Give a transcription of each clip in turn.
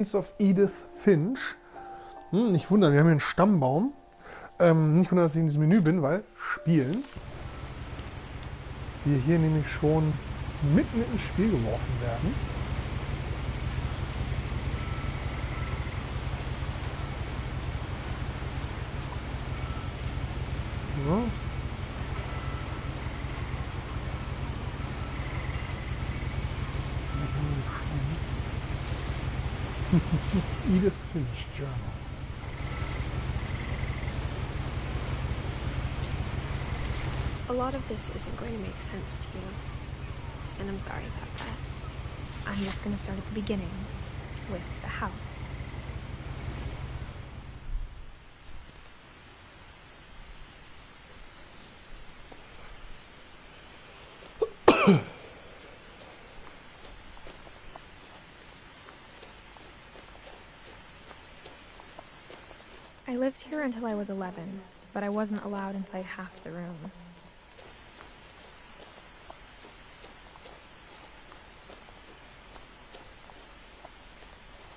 Of Edith Finch. Nicht wundern, wir haben hier einen Stammbaum. Nicht wundern, dass ich in diesem Menü bin, weil Spielen. Wir hier nämlich schon mitten ins Spiel geworfen werden. So. Edith Finch Journal. A lot of this isn't going to make sense to you, and I'm sorry about that. I'm just going to start at the beginning, with the house. I lived here until I was 11, but I wasn't allowed inside half the rooms.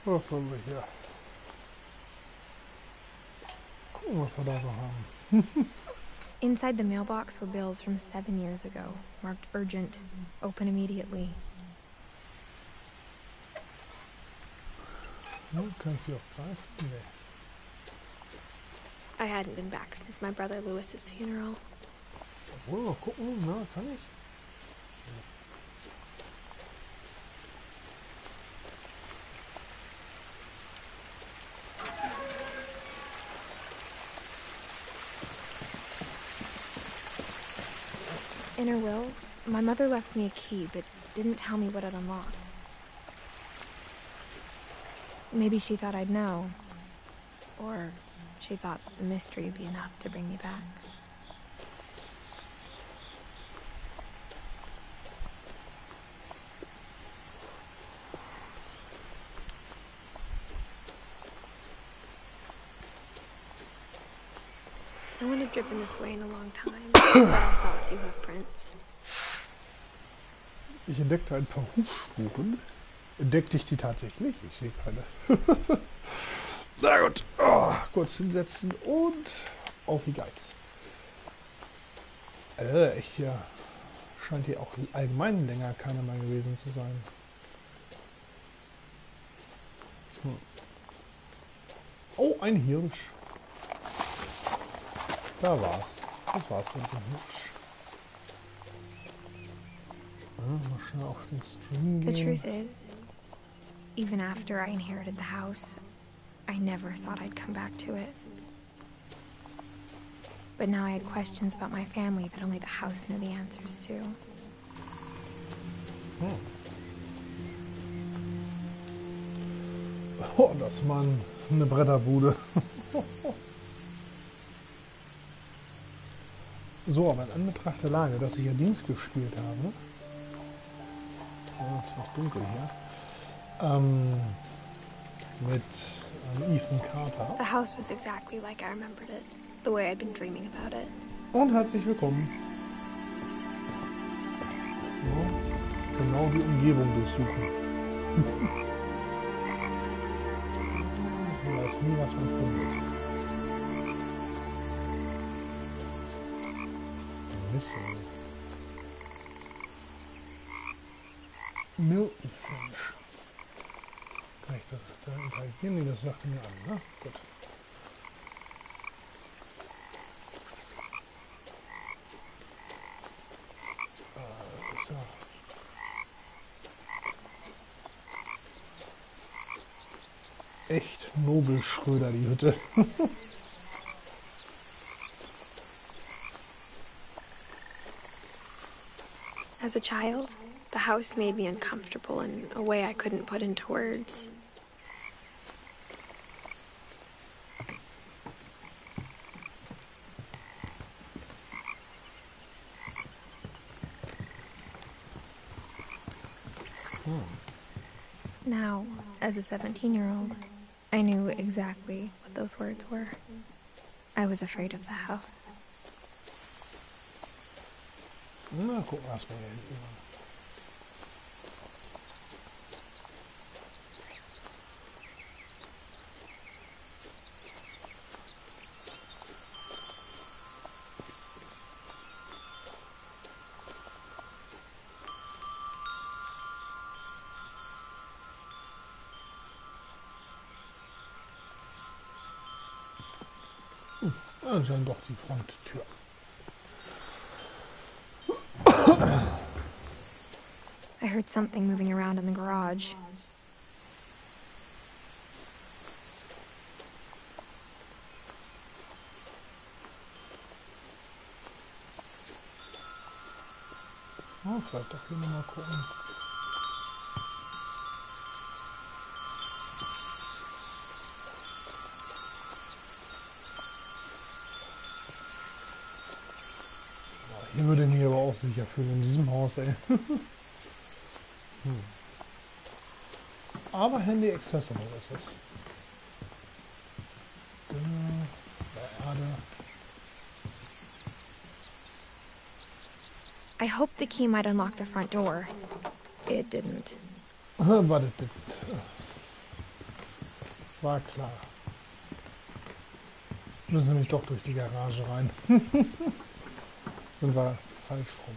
Was sollen wir hier? Gucken, was wir da so haben. Inside the mailbox were bills from 7 years ago, marked urgent, open immediately. Kann ich die auch greifen? Nee. I hadn't been back since my brother Lewis's funeral. Obwohl, mal gucken, na, kann ich? In her will, my mother left me a key, but didn't tell me what it unlocked. Maybe she thought I'd know. Or she thought the mystery would be enough to bring me back. No one had driven this way in a long time, but I saw a few hoof prints. Ich entdeckte ein paar Hufspuren. Entdeckte ich die tatsächlich? Ich sehe keine. Na gut, kurz hinsetzen und auf die Geiz. Echt hier. Scheint hier auch allgemein länger keiner mehr gewesen zu sein. Oh, ein Hirsch. Da war's. Das war's mit dem Hirsch. Mal schnell auf den Stream gehen. The truth is, even after I inherited the house, I never thought I'd come back to it. But now I had questions about my family that only the house knew the answers to. Oh, das war eine Bretterbude. So, aber in Anbetracht der Lage, dass ich ja Dienst gespielt habe. Es ist noch dunkel hier. Mit Ethan Carter. The house was exactly like I remembered it, the way I'd been dreaming about it. Und herzlich willkommen. Ja, genau die Umgebung durchsuchen. Man weiß nie, was man findet. Bissl. Milton Finch. Kann ich das da interagieren? Nee, das sagte mir an, ne? Gut. Das ist ja echt nobel Schröder, die Hütte. As a child, the house made me uncomfortable in a way I couldn't put into words. Now, as a 17-year-old, I knew exactly what those words were. I was afraid of the house. Na, gucken wir erstmal hier hinten. Anscheinend doch die Fronttür. I heard something moving around in the garage. Oh, vielleicht doch hier nochmal gucken. Hier würde ich mich aber auch sicher fühlen, in diesem Haus, ey. Aber Handy accessible ist es. Erde. I hoped the key might unlock the front door. It didn't. But it didn't. War klar. Müssen nämlich doch durch die Garage rein. Sind wir falsch rum.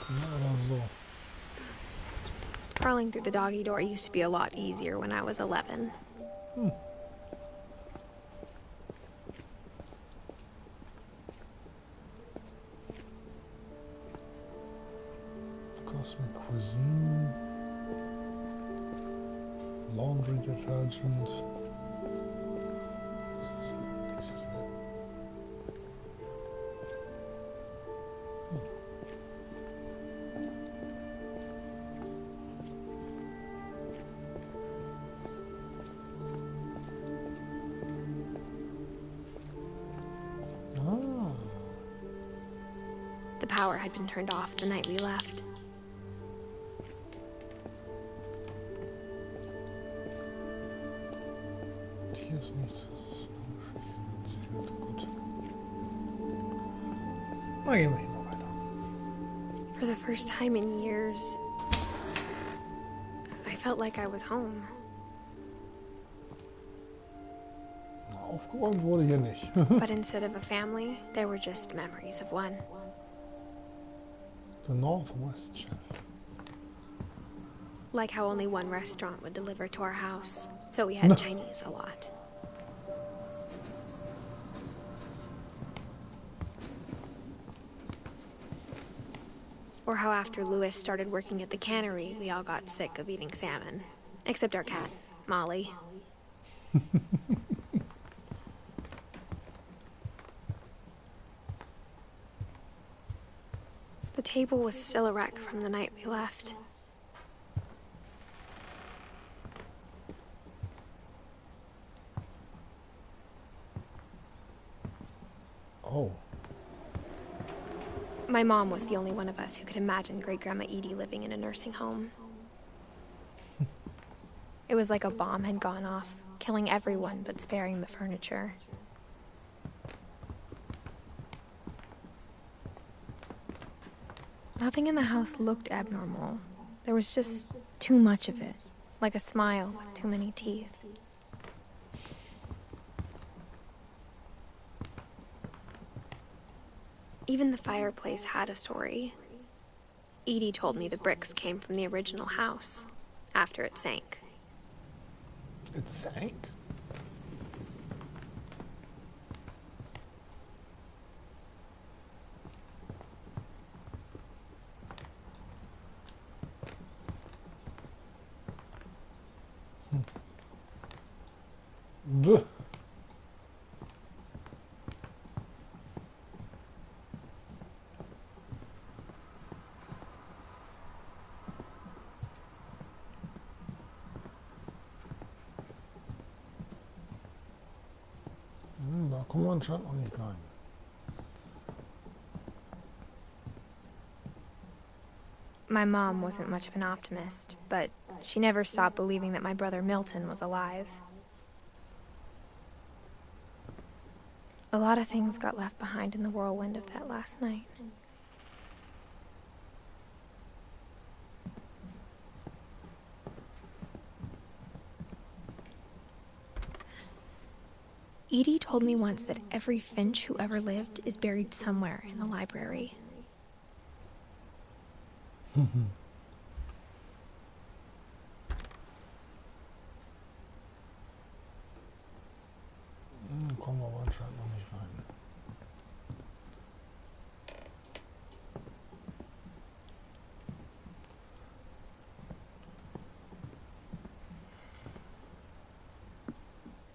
Ja, oder so. Crawling through the doggy door used to be a lot easier when I was 11. Cosmic cuisine. Laundry detergent. Das ist nett. The power had been turned off the night we left. Hier ist nichts. Das ist gut. Na, gehen wir hier mal weiter. For the first time in years, I felt like I was home. Aufgeräumt wurde hier nicht. But instead of a family, there were just memories of one. The Northwest Chef. Like how only one restaurant would deliver to our house, so we had Chinese a lot. Or how after Louis started working at the cannery, we all got sick of eating salmon. Except our cat, Molly. The table was still a wreck from the night we left. Oh. My mom was the only one of us who could imagine Great-Grandma Edie living in a nursing home. It was like a bomb had gone off, killing everyone but sparing the furniture. Nothing in the house looked abnormal. There was just too much of it, like a smile with too many teeth. Even the fireplace had a story. Edie told me the bricks came from the original house, after it sank. It sank? Duh. Da kommen wir anscheinend noch nicht rein. My mom wasn't much of an optimist, but she never stopped believing that my brother Milton was alive. A lot of things got left behind in the whirlwind of that last night. Edie told me once that every Finch who ever lived is buried somewhere in the library. Kommen wir aber anscheinend noch nicht rein.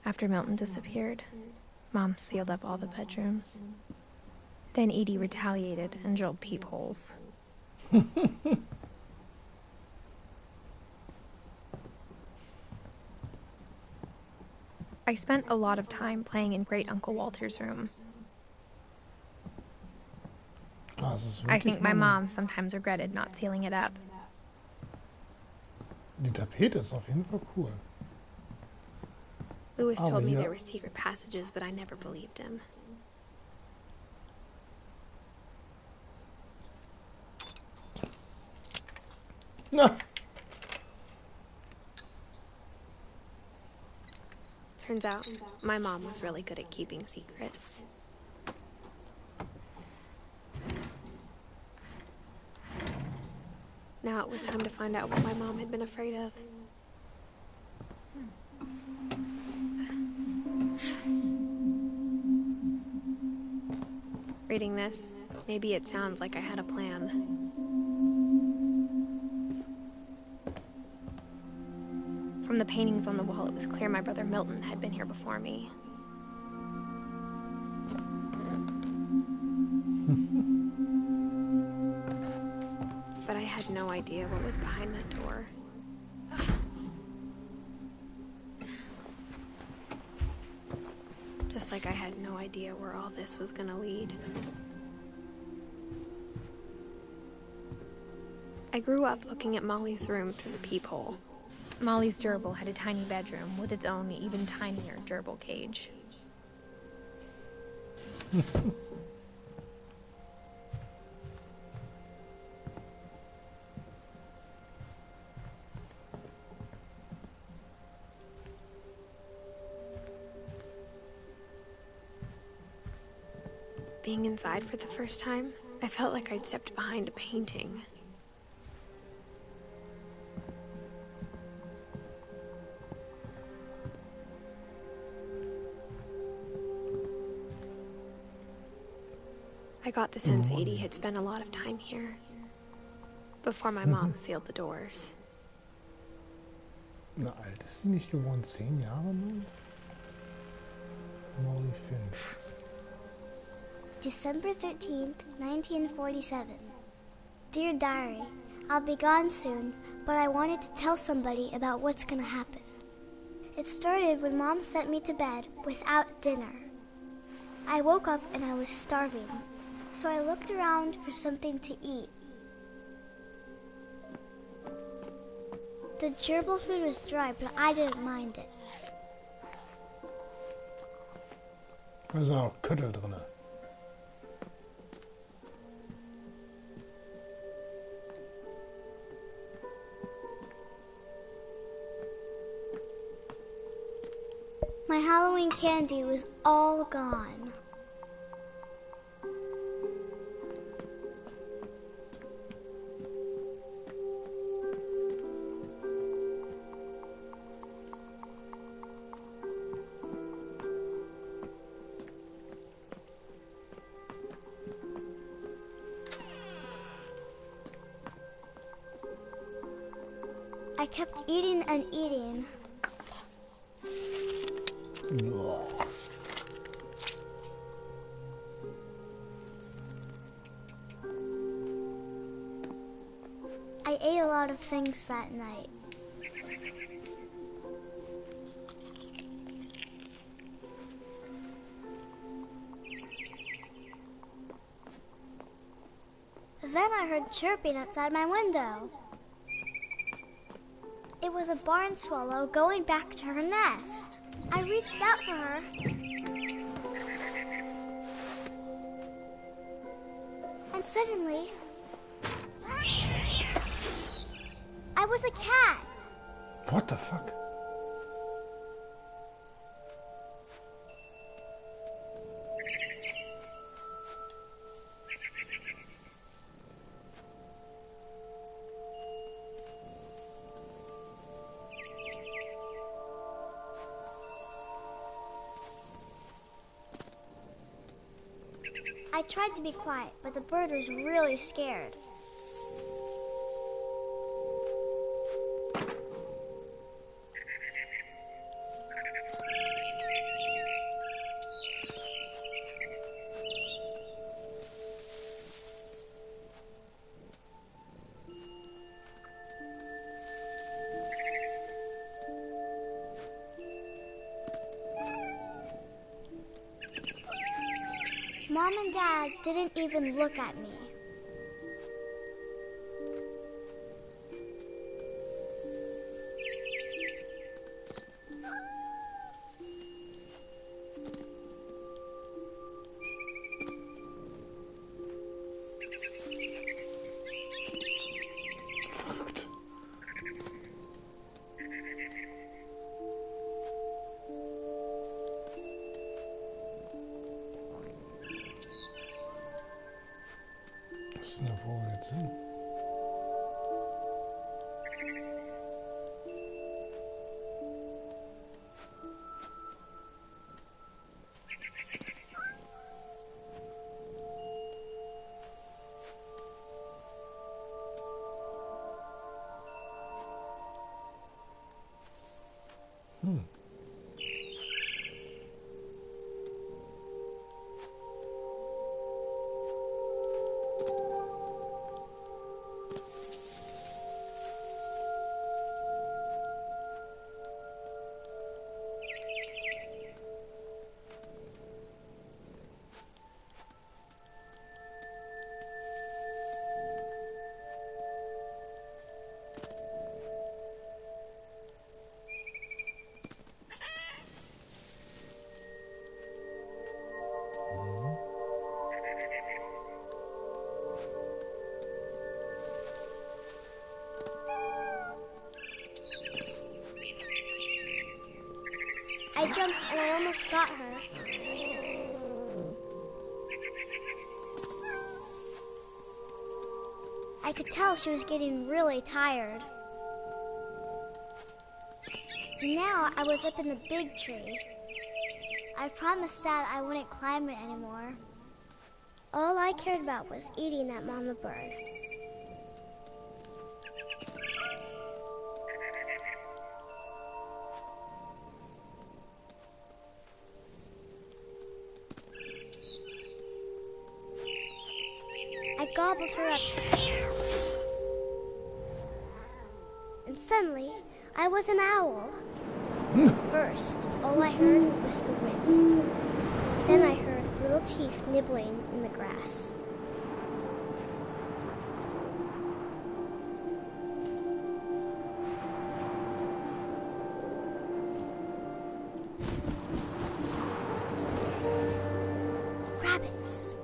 After Milton disappeared, Mom sealed up all the bedrooms. Then Edie retaliated and drilled peepholes. I spent a lot of time playing in Great Uncle Walter's room. I think my mom sometimes regretted not sealing it up. Die Tapete ist auf jeden Fall cool. Louis told me there were secret passages, but I never believed him. Na. Turns out, my mom was really good at keeping secrets. Now it was time to find out what my mom had been afraid of. Reading this, maybe it sounds like I had a plan. From the paintings on the wall, it was clear my brother Milton had been here before me. But I had no idea what was behind that door. Just like I had no idea where all this was gonna lead. I grew up looking at Molly's room through the peephole. Molly's gerbil had a tiny bedroom with its own even tinier gerbil cage. Being inside for the first time, I felt like I'd stepped behind a painting. I got the sense Edie had spent a lot of time here, before my mom sealed the doors. Na, alt ist sie nicht geworden? 10 Jahre nun? Molly Finch. December 13th, 1947. Dear Diary, I'll be gone soon, but I wanted to tell somebody about what's gonna happen. It started when Mom sent me to bed without dinner. I woke up and I was starving, so I looked around for something to eat. The gerbil food was dry, but I didn't mind it. Da ist auch Köttel drin. My Halloween candy was all gone. I kept eating and eating. I ate a lot of things that night. Then I heard chirping outside my window. It was a barn swallow going back to her nest. I reached out for her. And suddenly, I was a cat. What the fuck? I tried to be quiet, but the bird was really scared. Mom and Dad didn't even look at me. Was ist denn da wohl jetzt hin? I jumped and I almost got her. I could tell she was getting really tired. Now I was up in the big tree. I promised Dad I wouldn't climb it anymore. All I cared about was eating that mama bird. I gobbled her up. And suddenly, I was an owl. First, all I heard was the wind. Then I heard little teeth nibbling in the grass. Rabbits.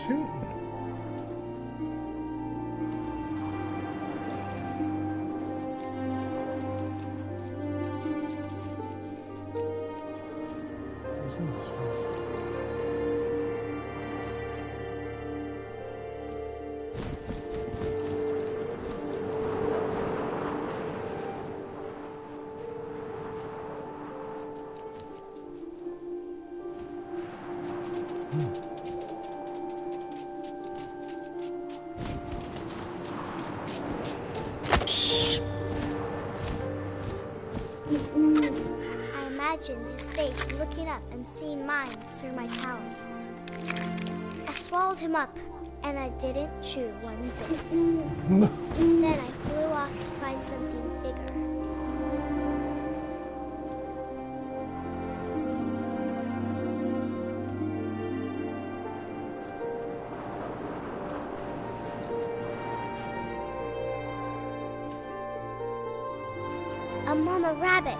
Finden. Was ist denn das für was? I imagined his face looking up and seeing mine through my talons. I swallowed him up, and I didn't chew one bit. Then I flew off to find something bigger. A mama rabbit.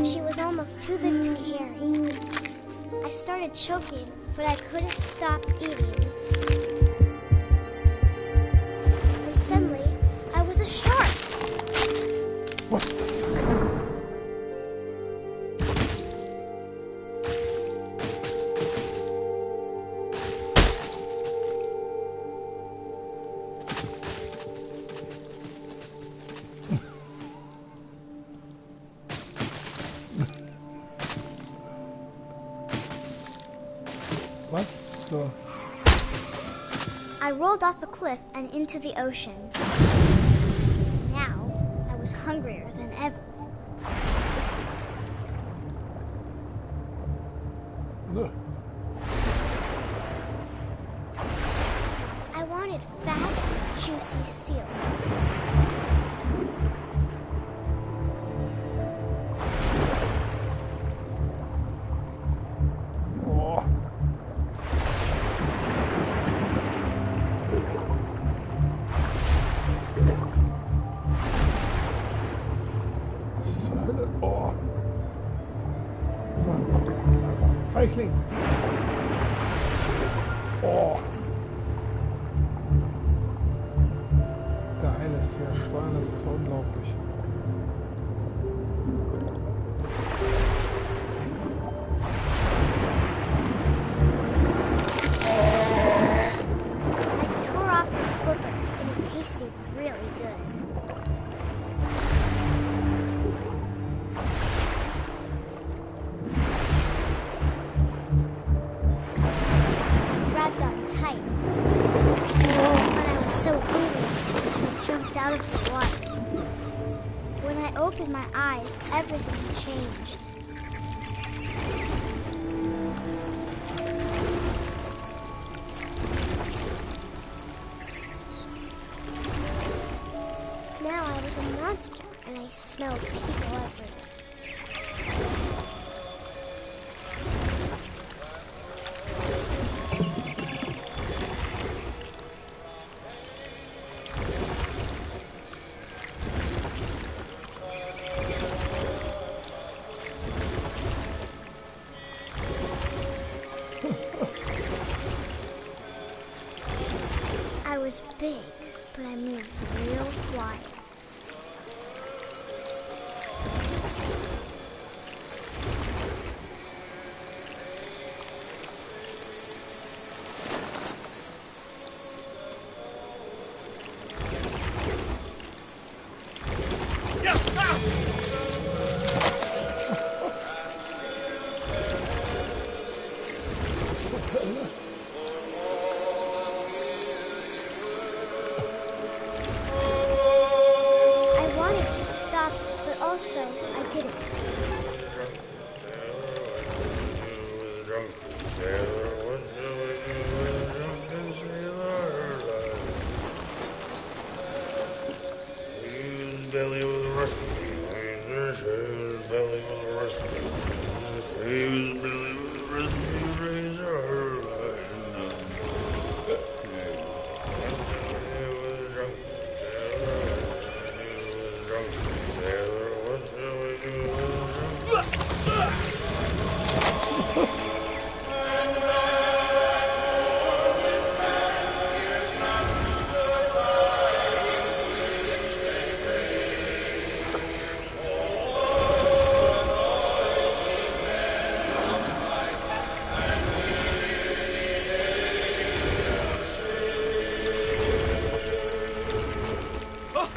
She was almost too big to carry. I started choking, but I couldn't stop eating. And suddenly, I was a shark. What the fuck? Was? So. I rolled off a cliff and into the ocean. Now, I was hungrier than ever. Ugh. I wanted fat, juicy seals. Oh. Was zur Hölle? Oh. Feigling. Oh. Geil ist hier steuern, das ist unglaublich. I tore off the flipper, and it tasted really good. I grabbed on tight. But I was so hungry, I jumped out of the water. When I opened my eyes, everything had changed. Now I was a monster, and I smelled people everywhere. I was big, but I moved real quiet. I wanted to stop, but also I didn't.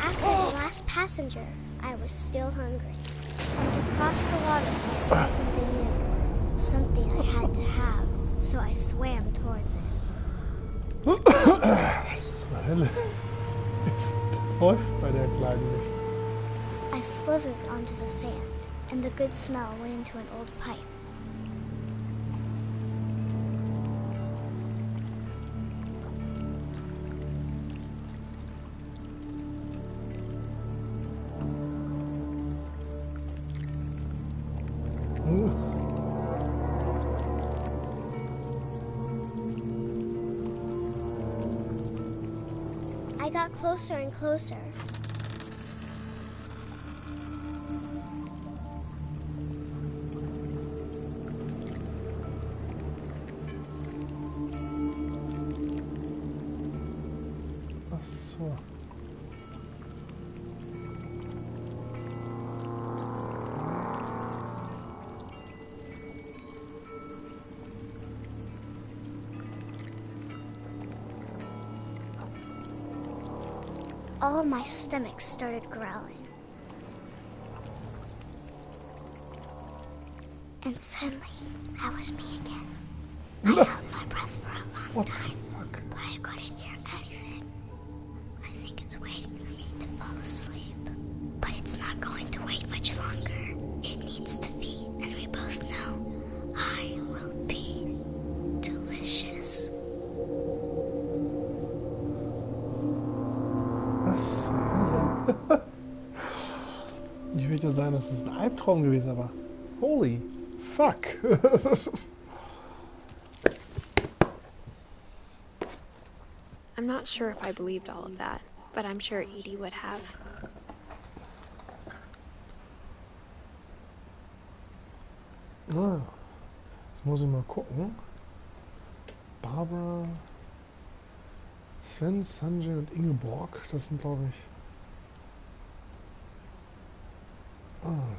After the last passenger, I was still hungry. And to cross the water was something new, something I had to have, so I swam towards it. Was zur Hölle? Was läuft bei der Kleinen nicht? I slithered onto the sand, and the good smell went into an old pipe. I got closer and closer. all my stomach started growling. And suddenly, I was me again. I held my breath for a long time, but I couldn't hear anything. I think it's waiting for me to fall asleep. But it's not going to wait much longer. It needs to be, and we both know I will be delicious. Was zur Hölle? Ich will ja sagen, das ist ein Albtraum gewesen, aber holy fuck. I'm not sure if I believed all of that, but I'm sure Edie would have. Ah, jetzt muss ich mal gucken. Barbara, Sven, Sanjay und Ingeborg, das sind glaube ich...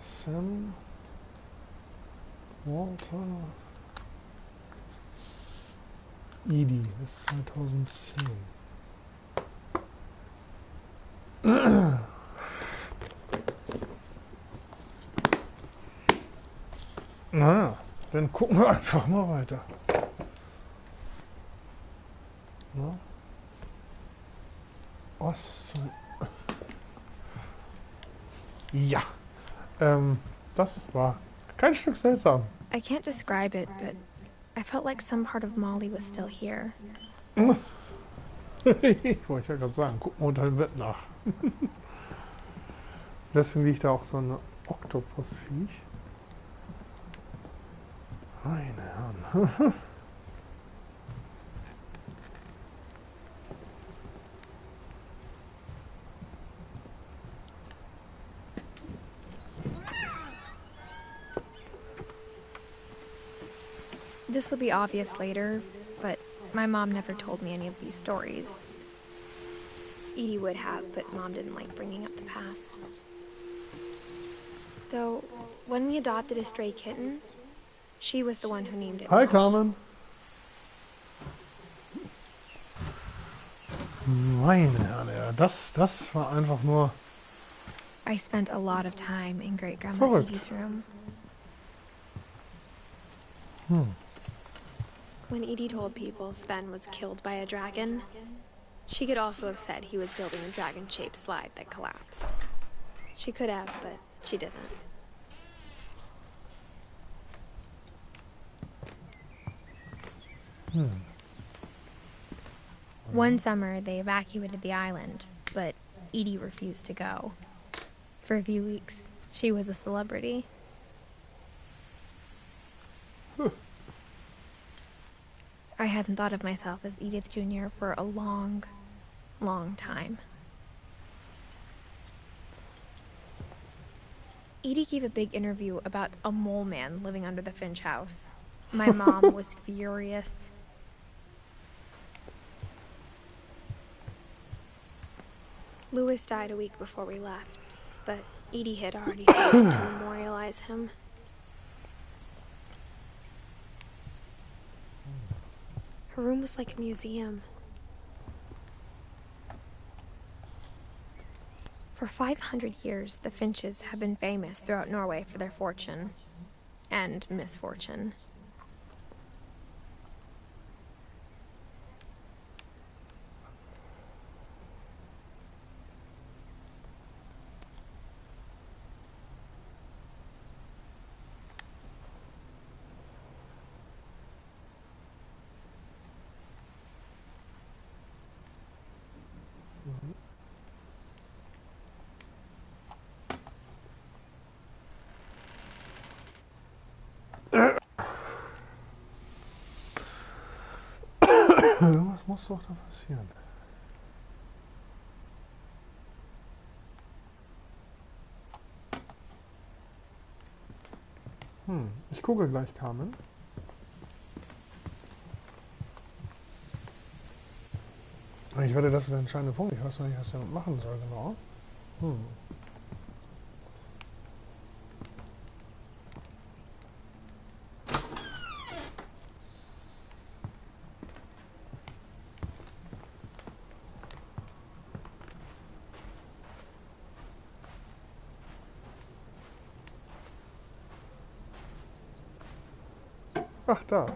Sam, Walter, Edie, das ist 2010. Na, dann gucken wir einfach mal weiter. Na? Was zum... Ja, das war kein Stück seltsam. I can't describe it, but I felt like some part of Molly was still here. Ich wollte ja gerade sagen, guck mal unter dem Bett nach. Deswegen liegt da auch so ein Oktopusviech. Meine Herren. This will be obvious later, but my mom never told me any of these stories. Edie would have, but Mom didn't like bringing up the past. Though, when we adopted a stray kitten, she was the one who named it. Hi, Carmen. Meine Herren, ja, das war einfach nur... I spent a lot of time in Great-Grandma Verrückt. Edie's room. When Edie told people Sven was killed by a dragon, she could also have said he was building a dragon-shaped slide that collapsed. She could have, but she didn't. One summer, they evacuated the island, but Edie refused to go. For a few weeks, she was a celebrity. I hadn't thought of myself as Edith Jr. for a long, long time. Edie gave a big interview about a mole man living under the Finch house. My mom was furious. Louis died a week before we left, but Edie had already started to memorialize him. Her room was like a museum. For 500 years, the Finches have been famous throughout Norway for their fortune and misfortune. Was muss doch da passieren? Ich gucke gleich, Carmen. Ich wette, das ist der entscheidende Punkt. Ich weiß noch nicht, was ich damit machen soll, genau. Ach, da.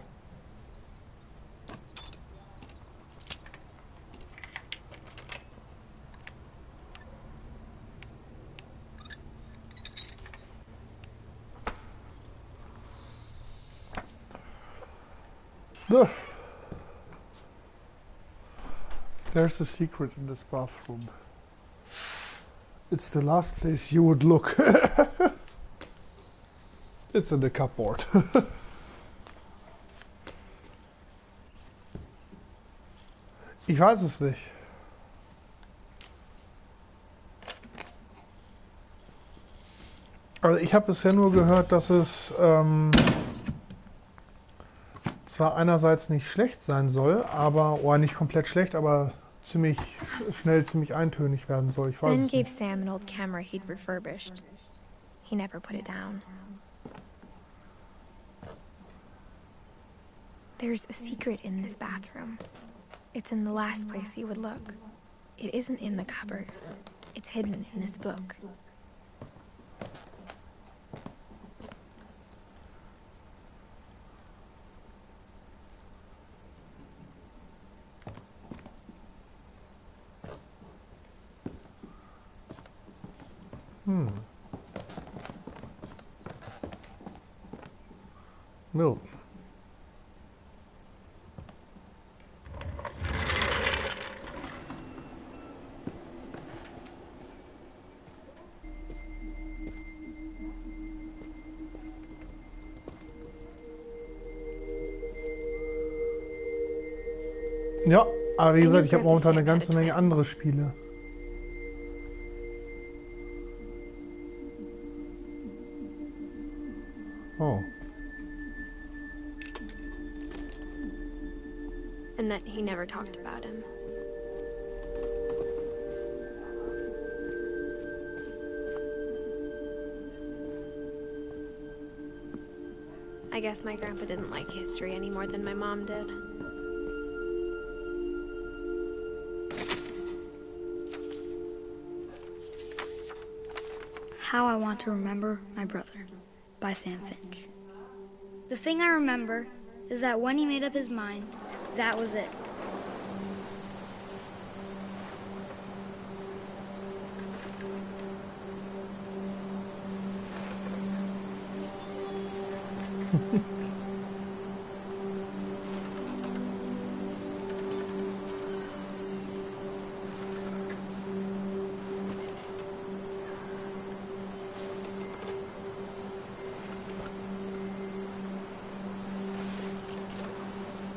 No. There's a secret in this bathroom. It's the last place you would look. It's in the cupboard. Ich weiß es nicht. Also ich habe bisher nur gehört, dass es zwar einerseits nicht schlecht sein soll, aber, oder nicht komplett schlecht, aber ziemlich schnell ziemlich eintönig werden soll. Ich weiß Sven es gave nicht. Sam an old camera he'd refurbished. He never put it down. There's a secret in this bathroom. It's in the last place you would look. It isn't in the cupboard. It's hidden in this book. No. Ja, aber wie gesagt, ich habe momentan eine ganze Menge andere Spiele. Oh. And that he never talked about him. I guess my grandpa didn't like history any more than my mom did. How I Want to Remember My Brother by Sam Finch. The thing I remember is that when he made up his mind, that was it.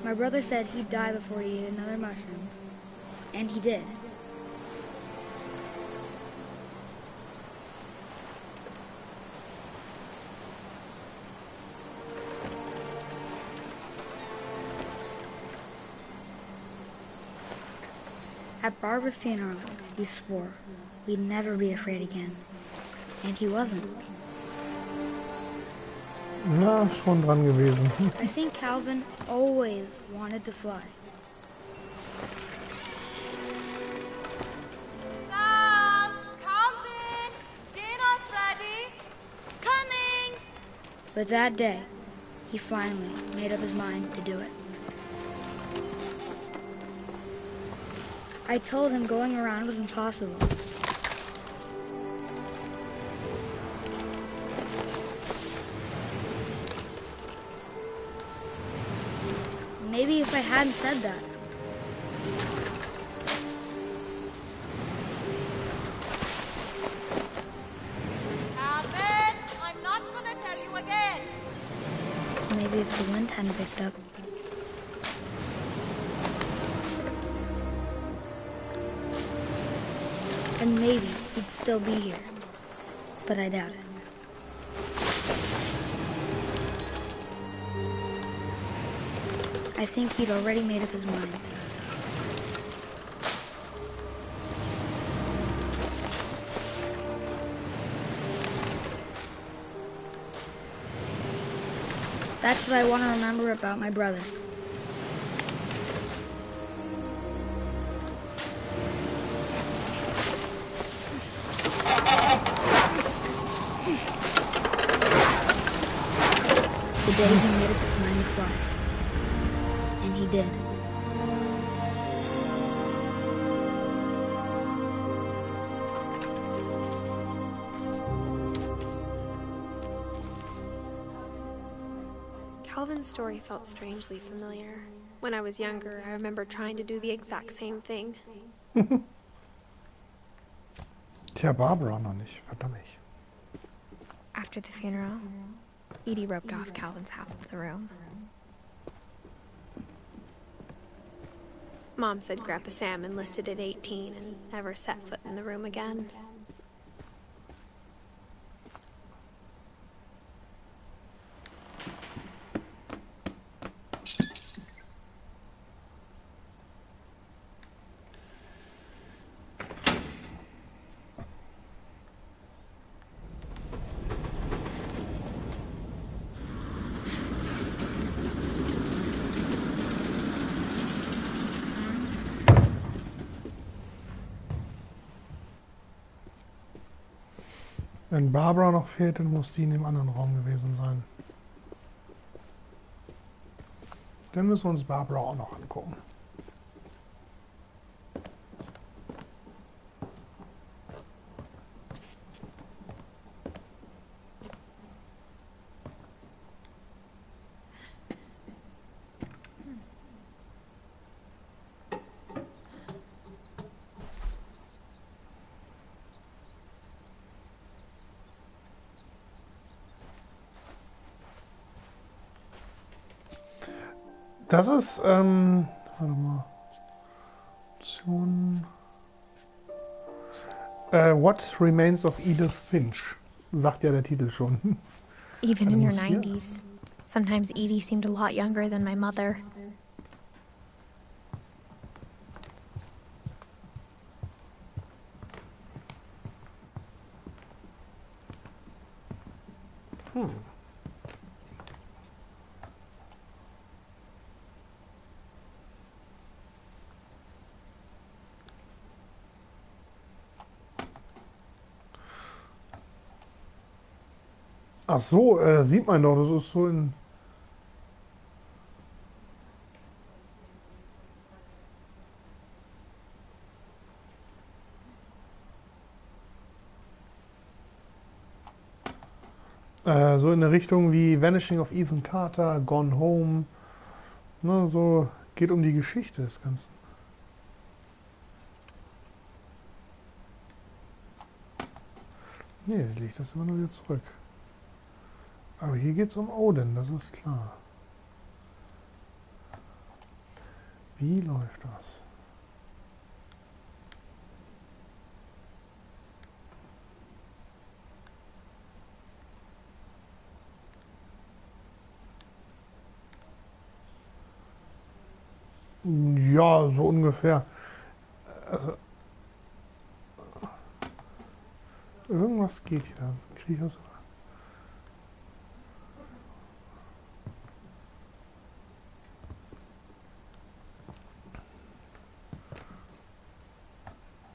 My brother said he'd die before he ate another mushroom, and he did. At Barbara's funeral, we swore we'd never be afraid again, and he wasn't. Na, schon dran gewesen. I think Calvin always wanted to fly. Sam, come in. Dinner's ready. Coming. But that day, he finally made up his mind to do it. I told him going around was impossible. Maybe if I hadn't said that. Calvin, I'm not gonna tell you again. Maybe if the wind hadn't picked up. And maybe he'd still be here. But I doubt it. I think he'd already made up his mind. That's what I want to remember about my brother. the day he made up his mind to fly. And he did. Calvin's story felt strangely familiar. When I was younger, I remember trying to do the exact same thing. Tja, Barbara noch nicht, verdammt. After the funeral, Edie roped off Calvin's half of the room. Mom said Grandpa Sam enlisted at 18 and never set foot in the room again. Wenn Barbara noch fehlt, dann muss die in dem anderen Raum gewesen sein. Dann müssen wir uns Barbara auch noch angucken. Das ist, warte mal. What Remains of Edith Finch, sagt ja der Titel schon. Even in her 90s. Sometimes Edie seemed a lot younger than my mother. Ach so, das sieht man doch, das ist so in... so in der Richtung wie Vanishing of Ethan Carter, Gone Home. Ne, so geht um die Geschichte des Ganzen. Nee, legt das immer nur wieder zurück. Aber hier geht es um Odin, das ist klar. Wie läuft das? Ja, so ungefähr. Also, irgendwas geht hier. Kriege ich das?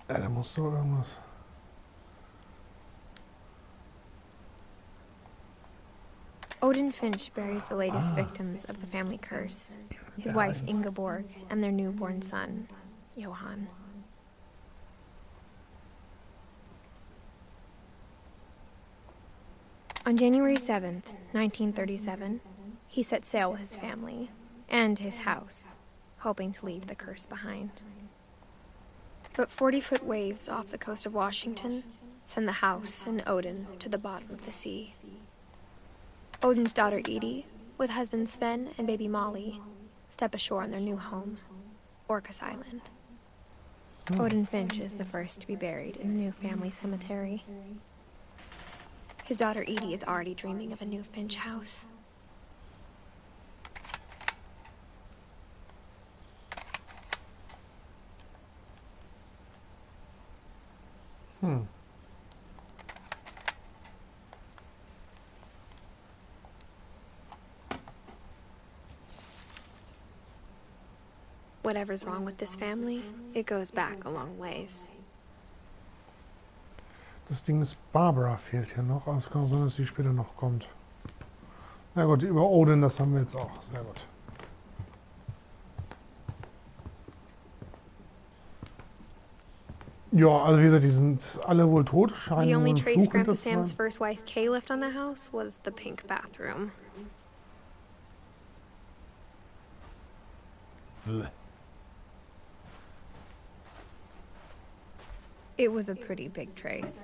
Ja, da muss doch irgendwas. Odin Finch buries the latest victims of the family curse, his wife Ingeborg and their newborn son, Johann. On January 7th, 1937, he set sail with his family and his house, hoping to leave the curse behind. But 40-foot waves off the coast of Washington send the house and Odin to the bottom of the sea. Odin's daughter Edie, with husband Sven and baby Molly, step ashore on their new home, Orcas Island. Odin Finch is the first to be buried in the new family cemetery. His daughter Edie is already dreaming of a new Finch house. Whatever's wrong with this family, it goes back a long ways. Das Ding ist, Barbara fehlt hier noch, aber es kann auch sein, dass sie später noch kommt. Na gut, über Odin, das haben wir jetzt auch. Sehr gut. Ja, also wie gesagt, die sind alle wohl tot. Scheinen The only wohl einen trace Fluch Grandpa hinter zu Sam's sein. first wife Kay left on the house was the pink bathroom. Bleh. It was a pretty big trace.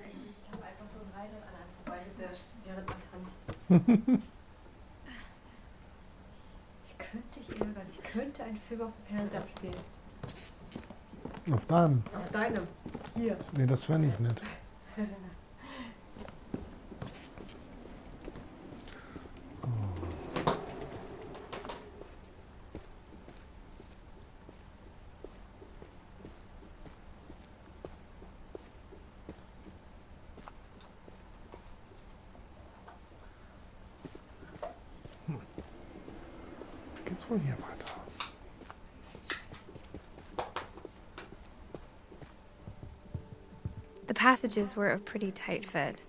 Ich könnte dich ärgern. Ich könnte einen Film auf dem Fernseher abspielen. Auf deinem? Auf deinem. Hier. Nee, das wäre nicht nett. Geht's wohl hier weiter? The passages were a pretty tight fit.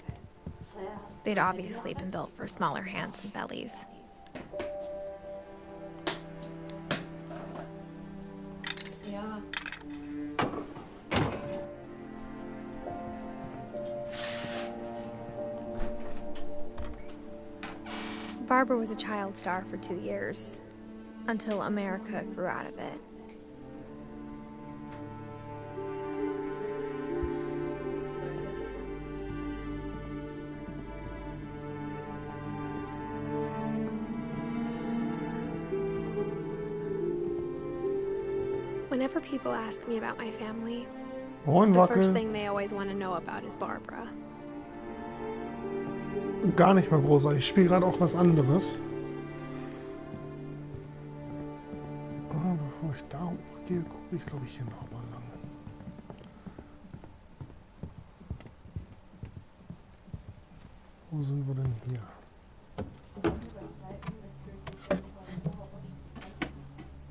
They'd obviously been built for smaller hands and bellies. Ja. Barbara was a child star for 2 years, until America grew out of it. Whenever people ask me about my family, Moin, the first Wackel. thing they always want to know about is Barbara. Gar nicht mal großartig. Ich spiele gerade auch was anderes. Aber bevor ich da hochgehe, gucke ich, glaube ich, hier nochmal lang. Wo sind wir denn hier?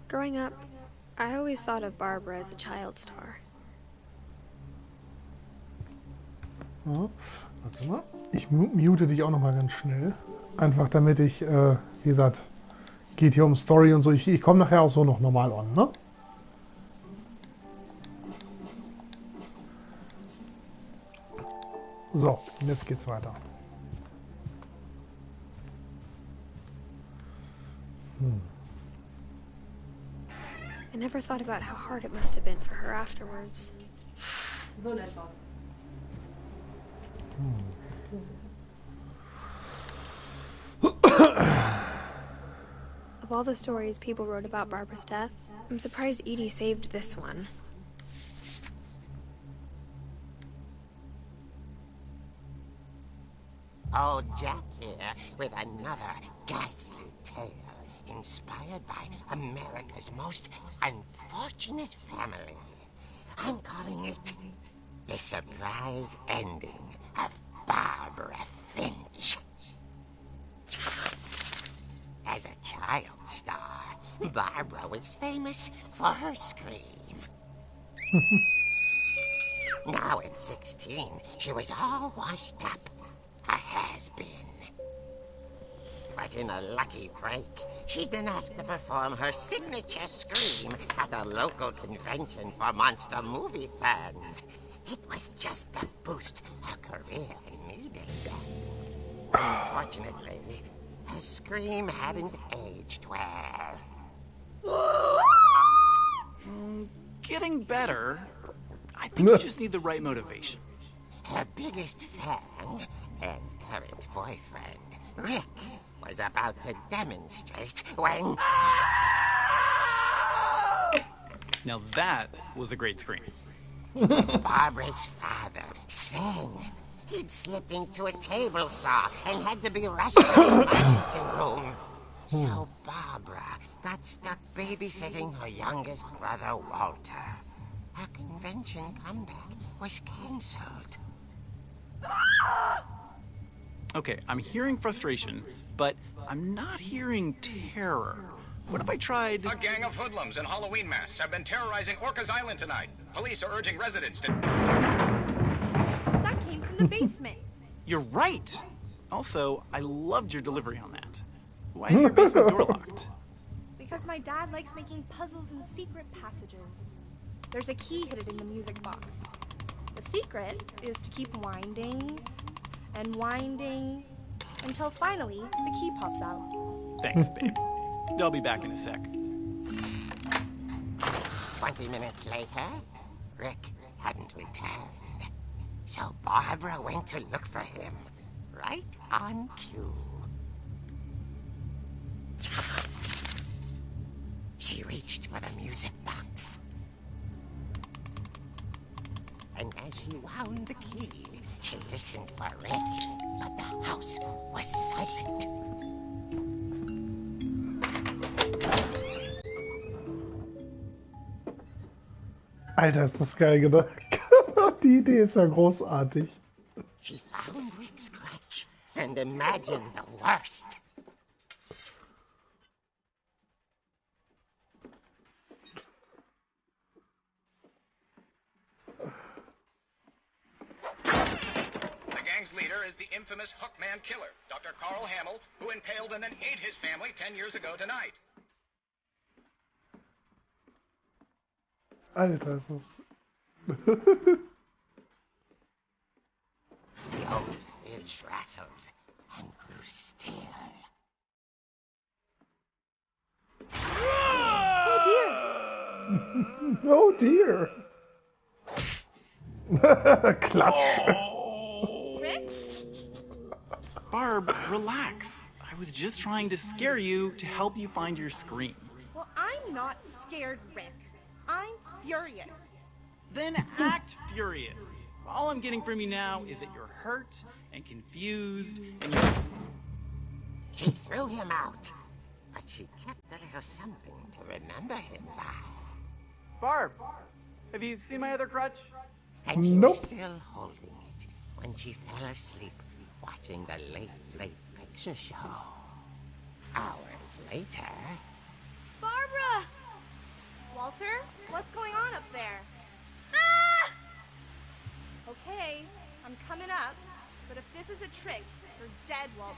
Growing up, I always thought of Barbara as a child star. Ja, warte mal. Ich mute dich auch nochmal ganz schnell. Einfach damit ich, wie gesagt, geht hier um Story und so. Ich komme nachher auch so noch normal on, ne? So, und jetzt geht's weiter. I never thought about how hard it must have been for her afterwards. So in etwa. Of all the stories people wrote about Barbara's death, I'm surprised Edie saved this one. Old Jack here with another ghastly tale inspired by America's most unfortunate family. I'm calling it The Surprise Ending of Barbara Finch. As a child star, Barbara was famous for her scream. Now at 16, she was all washed up, a has-been. But in a lucky break, she'd been asked to perform her signature scream at a local convention for monster movie fans. It was just the boost her career needed. Unfortunately, her scream hadn't aged well. Getting better. I think you just need the right motivation. Her biggest fan and current boyfriend, Rick, was about to demonstrate when... Now that was a great scream. It was Barbara's father, Sven. He'd slipped into a table saw and had to be rushed to the emergency room. So Barbara got stuck babysitting her youngest brother, Walter. Her convention comeback was cancelled. Okay, I'm hearing frustration, but I'm not hearing terror. What if I tried... A gang of hoodlums in Halloween masks have been terrorizing Orcas Island tonight. Police are urging residents to... That came from the basement. You're right! Also, I loved your delivery on that. Why is your basement door locked? Because my dad likes making puzzles and secret passages. There's a key hidden in the music box. The secret is to keep winding and winding until finally the key pops out. Thanks, babe. I'll be back in a sec. 20 minutes later, Rick hadn't returned. So Barbara went to look for him, right on cue. She reached for the music box. And as she wound the key, she listened for Rick, but the house was silent. Alter, ist das geil gedacht. Die Idee ist ja großartig. She found Rick's crutch and imagined the worst. The gang's leader is the infamous Hookman killer, Dr. Carl Hamill, who impaled and then ate his family 10 years ago tonight. Alter, ist das... The old fridge rattled and grew still. Oh dear! Klatsch! Rick? Barb, relax. I was just trying to scare you to help you find your screen. Well, I'm not scared, Rick. I'm furious. Then act furious. All I'm getting from you now is that you're hurt and confused and you're... She threw him out, but she kept a little something to remember him by. Barb, have you seen my other crutch? And she was still holding it when she fell asleep watching the Late Picture Show. Hours later... Barbara! Walter, what's going on up there? Ah! Okay, I'm coming up, but if this is a trick, you're dead, Walter.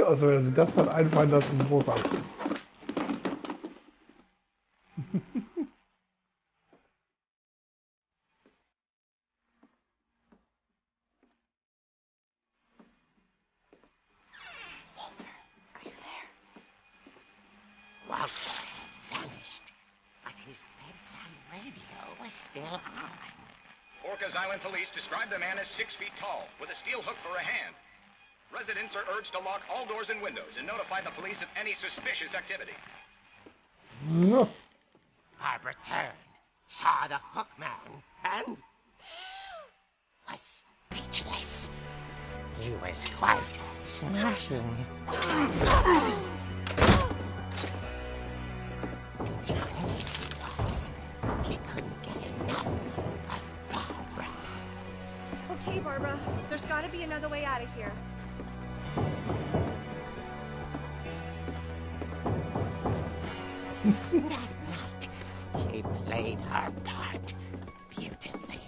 Also, wenn sie das hat einfallen lassen, großartig. Walter vanished, but his bedside radio was still on. Orcas Island police describe the man as 6 feet tall, with a steel hook for a hand. Residents are urged to lock all doors and windows and notify the police of any suspicious activity. No. Barbara turned, saw the hook man, and... was speechless. He was quite smashing. Incredible he was. He couldn't get enough of Barbara. Okay, Barbara, there's gotta be another way out of here. That night, she played her part beautifully.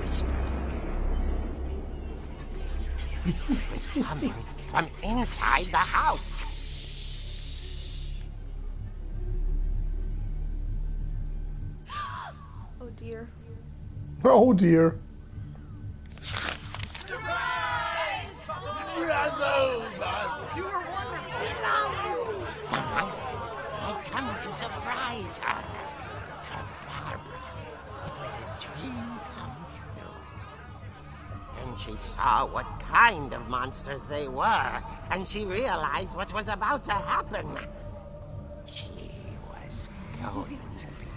whispering. It was coming from inside the house. Oh dear. Oh dear. The monsters had come to surprise her. For Barbara, it was a dream come true. Then she saw what kind of monsters they were, and she realized what was about to happen. She was going to be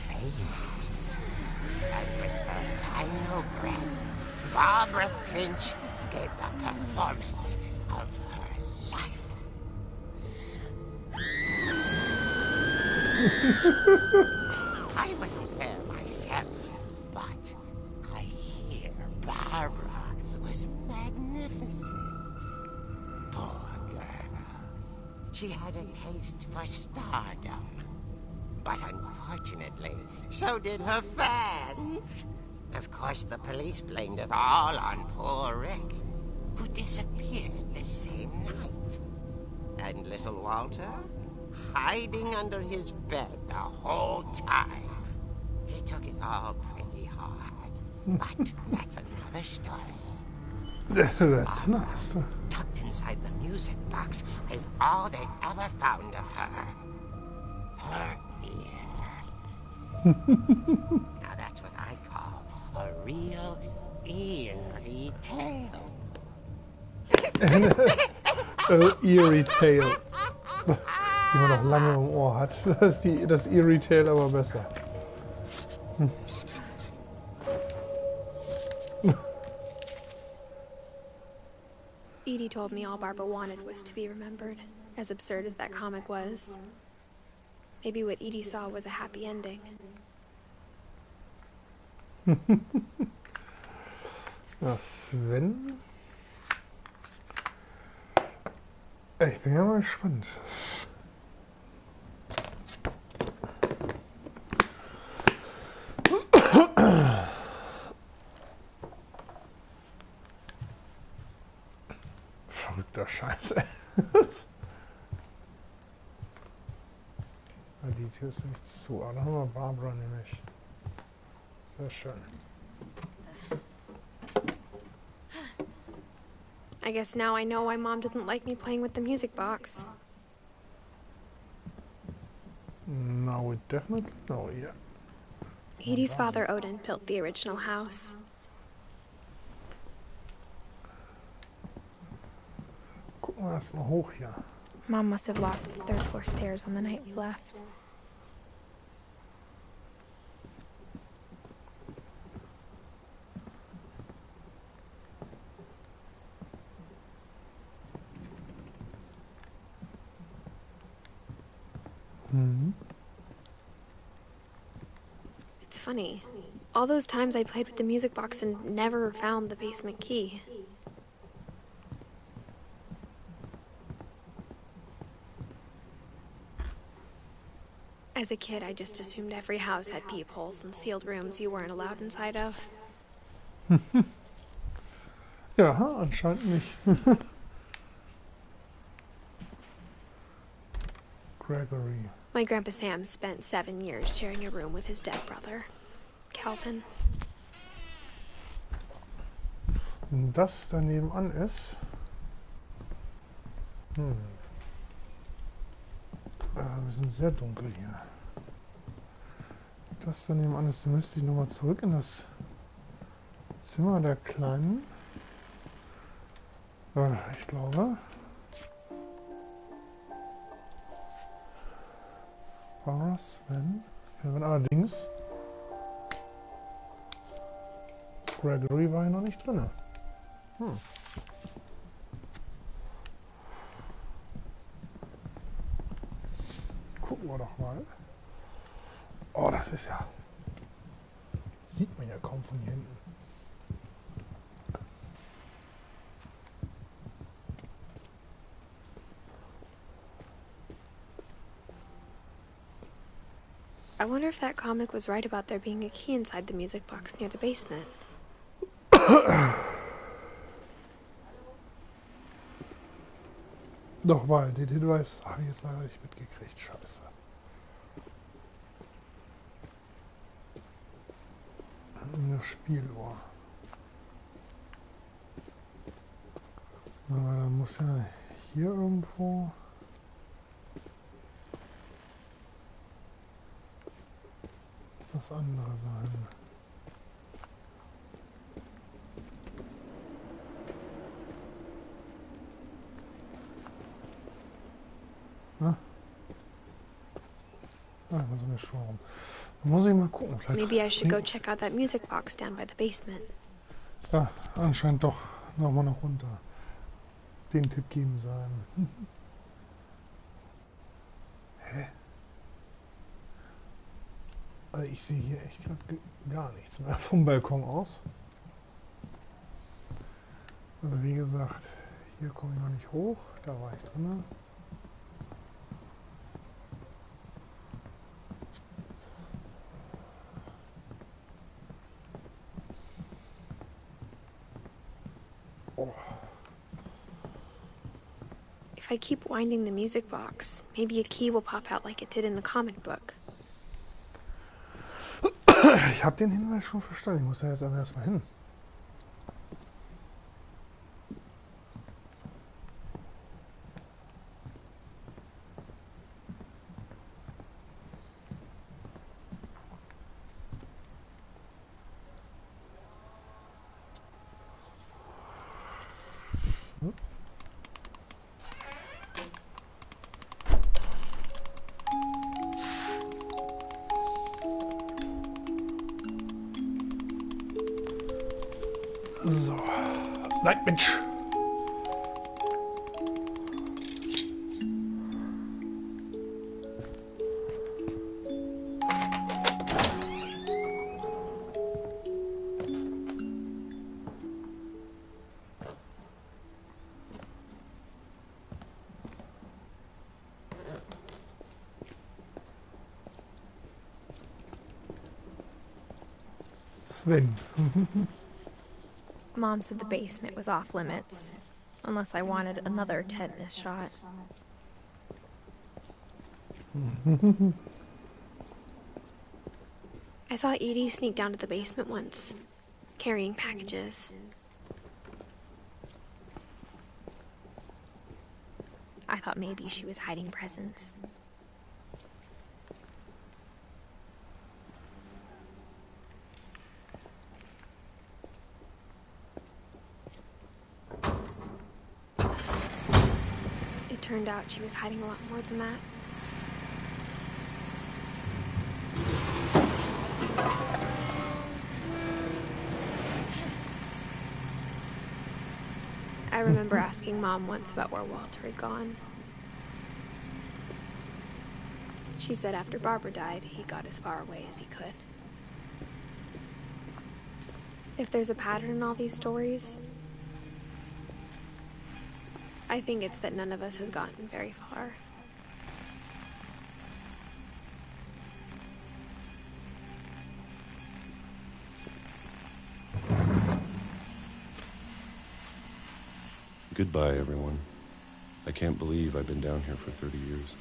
famous. And with her final breath, Barbara Finch gave the performance of her life. I wasn't there myself, but I hear Barbara was magnificent. Poor girl. She had a taste for stardom. But unfortunately, so did her fans. Of course, the police blamed it all on poor Rick, who disappeared the same night. And little Walter? Hiding under his bed the whole time. He took it all pretty hard. But that's another story. That's another story. Tucked inside the music box is all they ever found of her. Her ear. Now that's what I call a real eerie tale. Eerie tale. Die man noch lange im Ohr hat. Das Eerie Tale aber besser. Edie told me all Barbara wanted was to be remembered, as absurd as that comic was. Maybe what Edie saw was a happy ending. Sven? Ich bin ja mal gespannt. Verrückter Scheiße. Die Tür ist nicht zu. Aber da haben wir Barbara nämlich. Sehr schön. I guess now I know why Mom didn't like me playing with the music box. Now we definitely know, yeah. Edie's father, Odin, built the original house. Gucken wir erst mal hoch hier. Mom must have locked the third floor stairs on the night we left. It's funny. All those times I played with the music box and never found the basement key. As a kid, I just assumed every house had peepholes and sealed rooms you weren't allowed inside of. Ja, anscheinend nicht. Gregory. My Grandpa Sam spent 7 years sharing a room with his dead brother, Calvin. Und das daneben an ist. Wir sind sehr dunkel hier. Das daneben an ist, dann müsste ich nochmal zurück in das Zimmer der Kleinen. Ich glaube. Sven. Wenn allerdings Gregory war ja noch nicht drin. Gucken wir doch mal. Oh, das ist ja... Sieht man ja kaum von hier hinten. I wonder if that comic was right about there being a key inside the music box near the basement. Doch, weil den Hinweis habe ich jetzt leider nicht mitgekriegt. Scheiße. Das Spieluhr. Aber dann muss ja hier irgendwo das andere sein. Na? Ah, da sind wir schon rum. Da muss ich mal gucken. Maybe I should go check out that music box down by the basement. Da, anscheinend doch nochmal noch runter. Den Tipp geben sein. Hä? Also ich sehe hier echt gerade gar nichts mehr vom Balkon aus. Also wie gesagt, hier komme ich noch nicht hoch. Da war ich drin. Oh. If I keep winding the music box, maybe a key will pop out like it did in the comic book. Ich habe den Hinweis schon verstanden. Ich muss da jetzt aber erstmal hin. So. Nein, Mensch. Sven. Mom said the basement was off limits, unless I wanted another tetanus shot. I saw Edie sneak down to the basement once, carrying packages. I thought maybe she was hiding presents. Turned out she was hiding a lot more than that. I remember asking Mom once about where Walter had gone. She said after Barbara died, he got as far away as he could. If there's a pattern in all these stories, I think it's that none of us has gotten very far. Goodbye, everyone. I can't believe I've been down here for 30 years.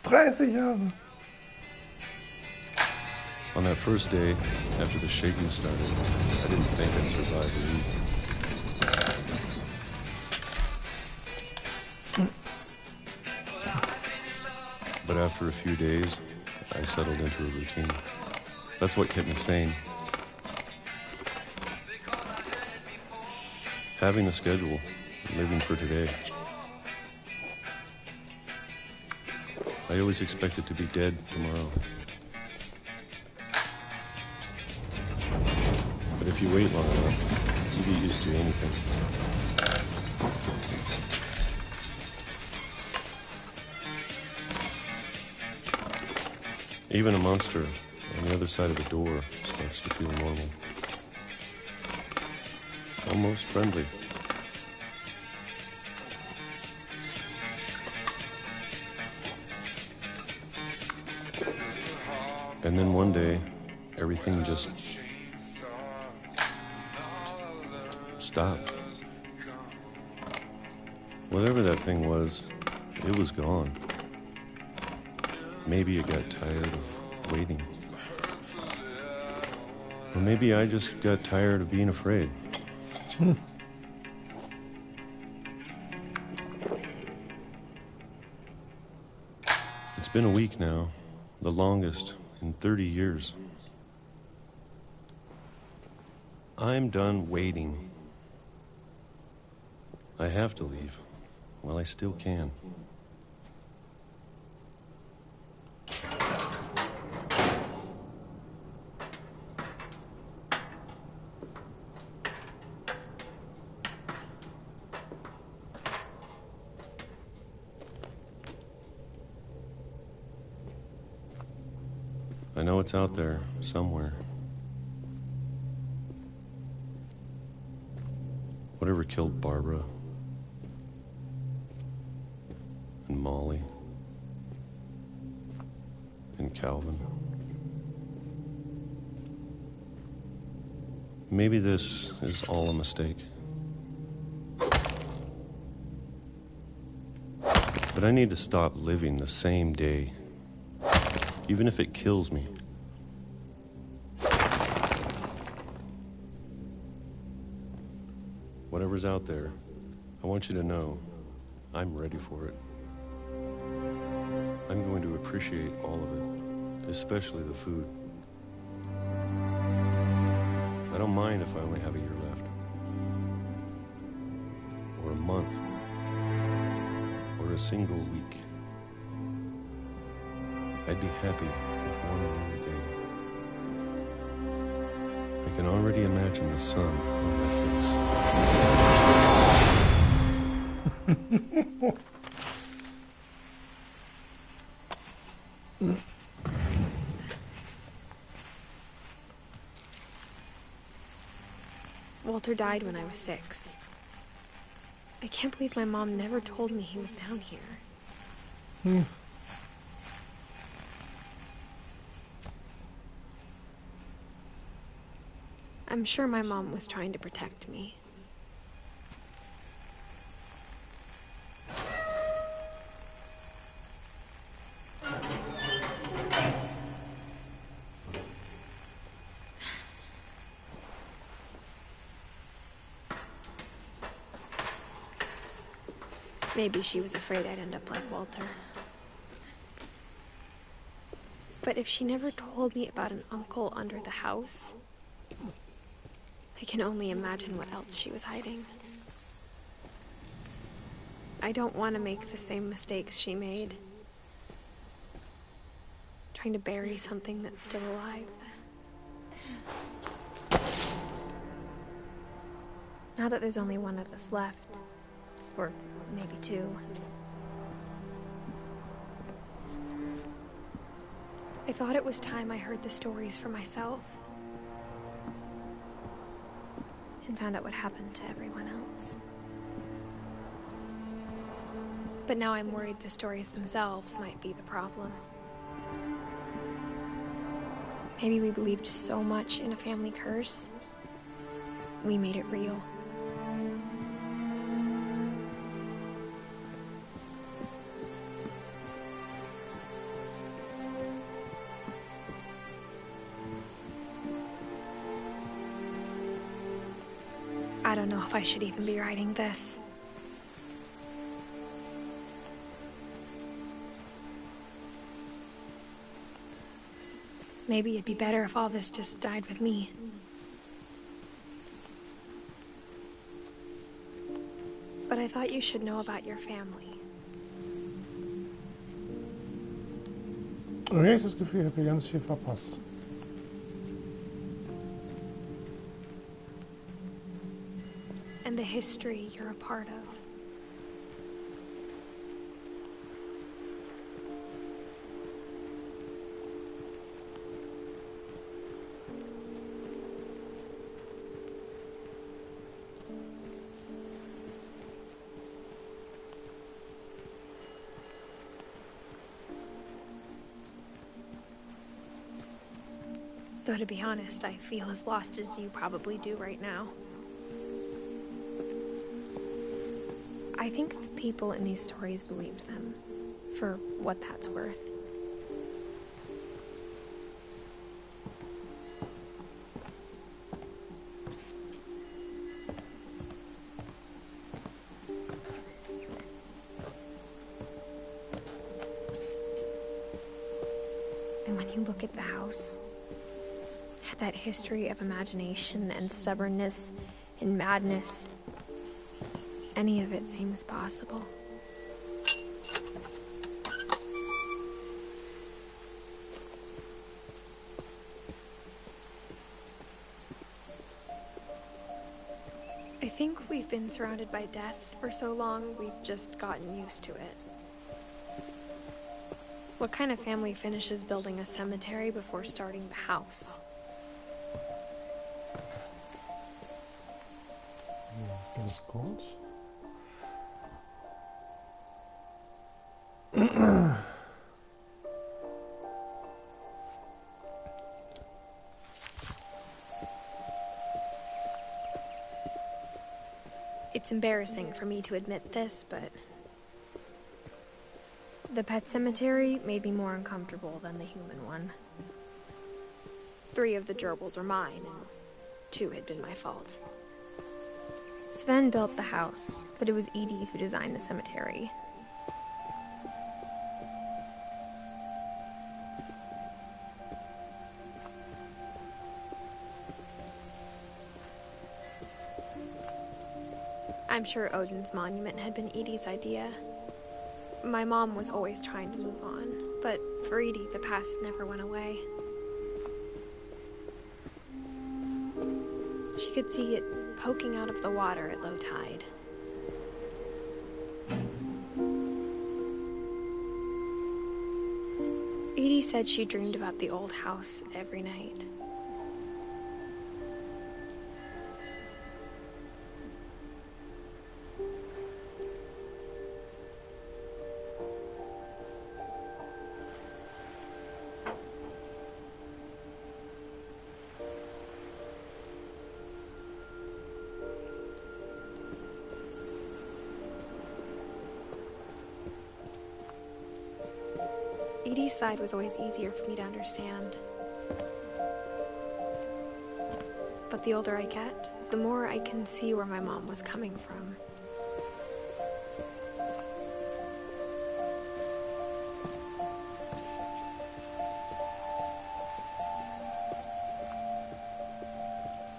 30 Jahre. On that first day, after the shaking started, I didn't think I'd survive the week. But after a few days, I settled into a routine. That's what kept me sane. Having a schedule, living for today. I always expected to be dead tomorrow. But if you wait long enough, you get used to anything. Even a monster on the other side of the door starts to feel normal. Almost friendly. And then one day, everything just stop. Whatever that thing was, it was gone. Maybe it got tired of waiting. Or maybe I just got tired of being afraid. It's been a week now, the longest in 30 years. I'm done waiting. I have to leave. Well, I still can. I know it's out there somewhere. Whatever killed Barbara and Molly and Calvin. Maybe this is all a mistake. But I need to stop living the same day, even if it kills me. Whatever's out there, I want you to know I'm ready for it. I'm going to appreciate all of it, especially the food. I don't mind if I only have a year left, or a month, or a single week. I'd be happy with one more day. I can already imagine the sun on my face. Walter died when I was 6. I can't believe my mom never told me he was down here. I'm sure my mom was trying to protect me. Maybe she was afraid I'd end up like Walter. But if she never told me about an uncle under the house, I can only imagine what else she was hiding. I don't want to make the same mistakes she made. Trying to bury something that's still alive. Now that there's only one of us left, or maybe 2, I thought it was time I heard the stories for myself. And found out what happened to everyone else. But now I'm worried the stories themselves might be the problem. Maybe we believed so much in a family curse, we made it real. I don't know if I should even be writing this. Maybe it'd be better if all this just died with me. But I thought you should know about your family. Okay, ich habe das Gefühl, ich habe hier ganz viel verpasst. And the history you're a part of. Though to be honest, I feel as lost as you probably do right now. I think the people in these stories believed them, for what that's worth. And when you look at the house, that history of imagination and stubbornness and madness, any of it seems possible. I think we've been surrounded by death for so long, we've just gotten used to it. What kind of family finishes building a cemetery before starting the house? Ganz kurz. It's embarrassing for me to admit this, but the pet cemetery made me more uncomfortable than the human one. 3 of the gerbils were mine, and 2 had been my fault. Sven built the house, but it was Edie who designed the cemetery. I'm sure Odin's monument had been Edie's idea. My mom was always trying to move on, but for Edie, the past never went away. She could see it poking out of the water at low tide. Edie said she dreamed about the old house every night. Edie's side was always easier for me to understand. But the older I get, the more I can see where my mom was coming from.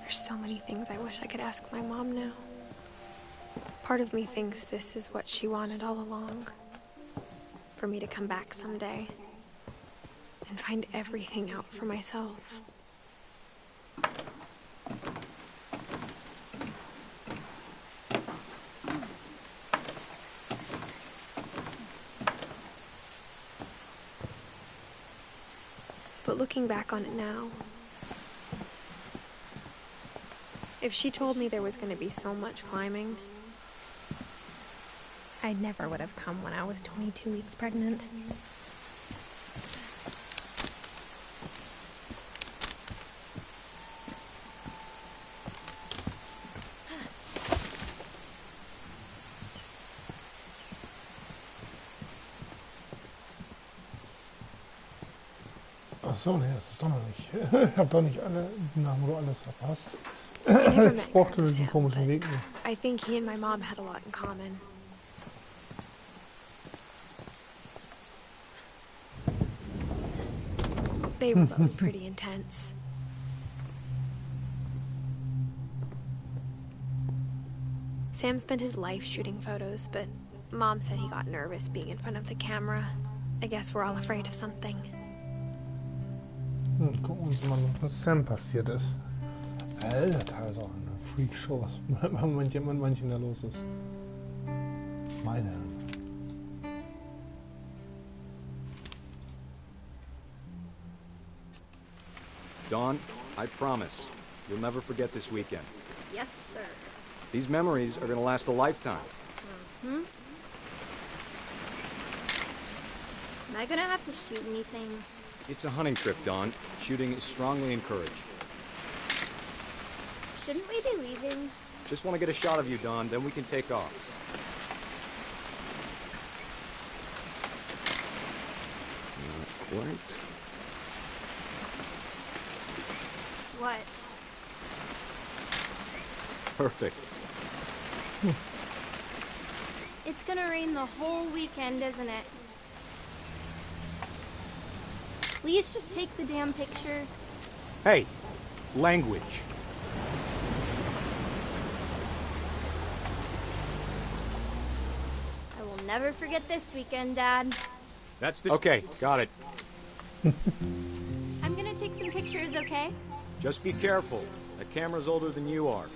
There's so many things I wish I could ask my mom now. Part of me thinks this is what she wanted all along. For me to come back someday and find everything out for myself. But looking back on it now, if she told me there was going to be so much climbing, I never would have come when I was 22 weeks pregnant. Ach so, nee, das ist doch noch nicht. Ich hab doch nicht alle Namen oder alles verpasst. Ich brauchte diesen komischen Weg nicht. I think he and my mom had a lot in common. They were both pretty intense. Sam spent his life shooting photos, but Mom said he got nervous being in front of the camera. I guess we're all afraid of something. Gucken wir uns mal, was Sam passiert ist. Alter, teilweise auch eine Freakshow, was bei manchen da los ist. Meine Herren. Dawn, I promise, you'll never forget this weekend. Yes, sir. These memories are gonna last a lifetime. Mm-hmm. Am I gonna have to shoot anything? It's a hunting trip, Dawn. Shooting is strongly encouraged. Shouldn't we be leaving? Just want to get a shot of you, Dawn, then we can take off. Right. What? Perfect. It's gonna rain the whole weekend, isn't it? Please just take the damn picture. Hey, language. I will never forget this weekend, Dad. That's the... Okay, got it. I'm gonna take some pictures, okay? Just be careful. That camera's older than you are.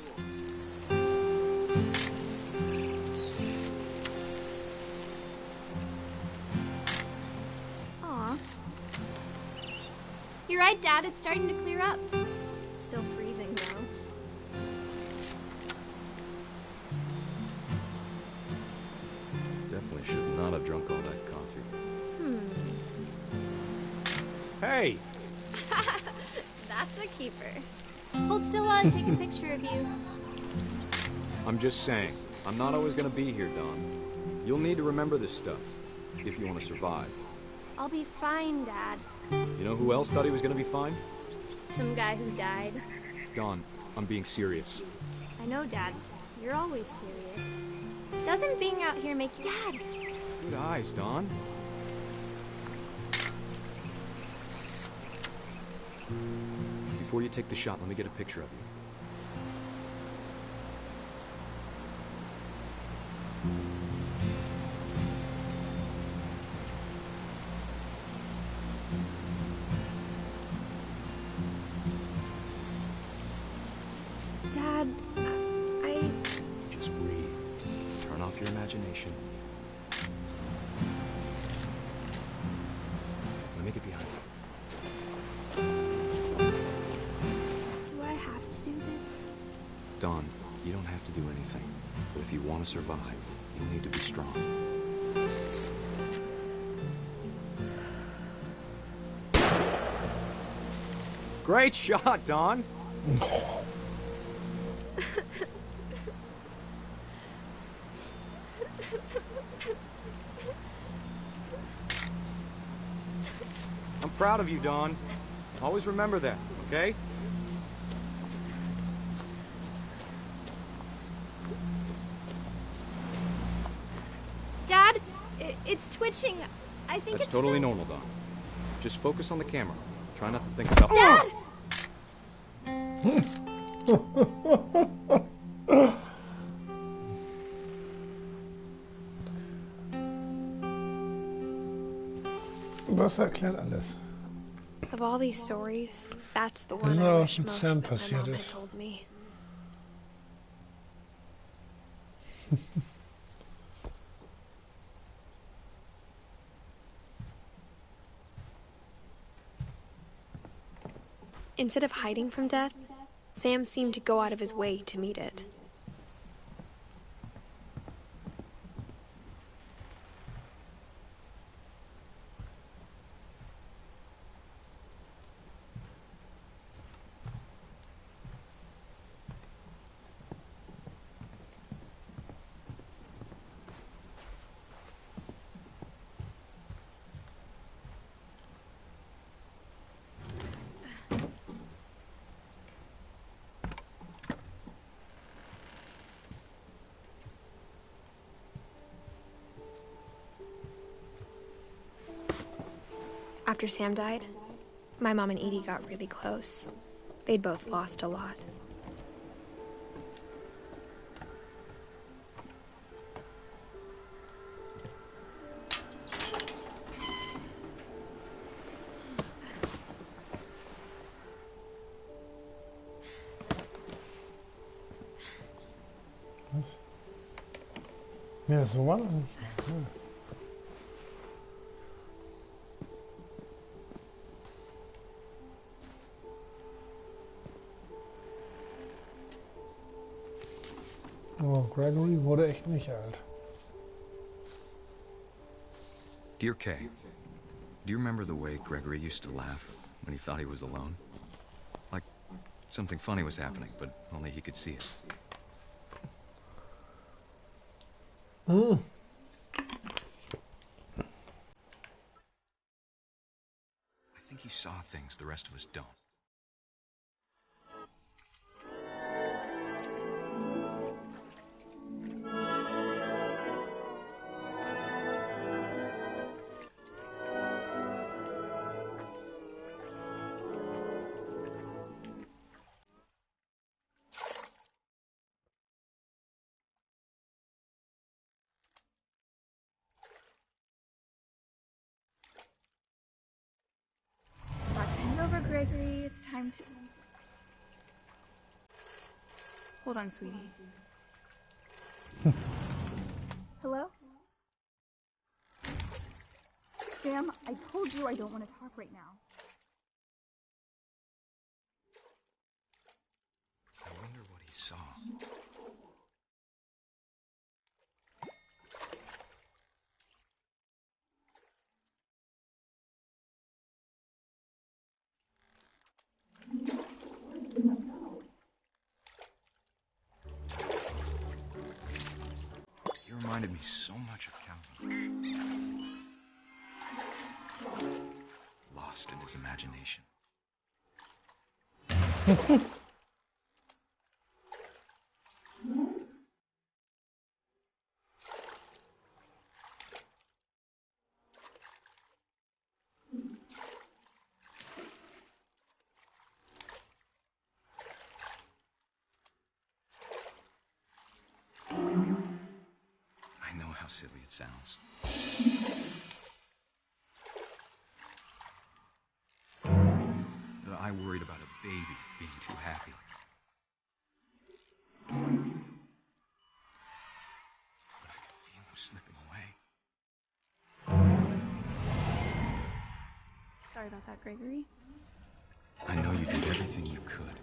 Aw. You're right, Dad. It's starting to clear up. Still freezing, though. Definitely should not have drunk all that coffee. Hey! That's a keeper. Hold still while I take a picture of you. I'm just saying, I'm not always gonna be here, Dawn. You'll need to remember this stuff, if you want to survive. I'll be fine, Dad. You know who else thought he was gonna be fine? Some guy who died. Dawn, I'm being serious. I know, Dad. You're always serious. Doesn't being out here make you... Dad! Good eyes, Dawn. Before you take the shot, let me get a picture of you. Dad, I... Just breathe. Turn off your imagination. Let me get behind you. Do I have to do this? Dawn, you don't have to do anything. But if you want to survive, you'll need to be strong. Great shot, Dawn! I'm proud of you, Dawn. Always remember that, okay? Dad, it's twitching. I think That's it's totally so... normal, Dawn. Just focus on the camera. Try not to think about... Dad! Das erklärt alles. Of all these stories, that's the one Wissen I wir, was wish mit most Sam that my passiert mom had ist? told me. Instead of hiding from death, Sam seemed to go out of his way to meet it. After Sam died, my mom and Edie got really close. They'd both lost a lot. Was? Ja, so war das nicht. Ja. Oh, Gregory wurde echt nicht alt. Dear Kay, do you remember the way Gregory used to laugh when he thought he was alone? Like something funny was happening, but only he could see it. saw things the rest of us don't. Gregory, it's time to... Hold on, sweetie. Hello? Sam, I told you I don't want to talk right now. I wonder what he saw. He reminded me so much of Calvin. Lost in his imagination. I know how silly it sounds. But I worried about a baby being too happy. But I could feel him slipping away. Sorry about that, Gregory. I know you did everything you could.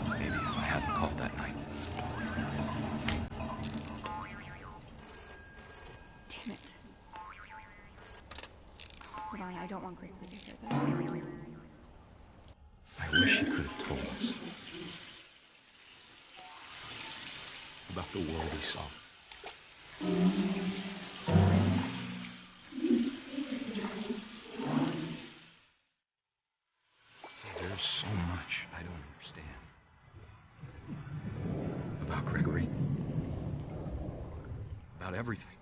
Maybe if I hadn't called that night. Damn it. Hold on, I don't want Gregory to hear this. I wish he could have told us about the world he saw. There's so much I don't understand about Gregory, about everything.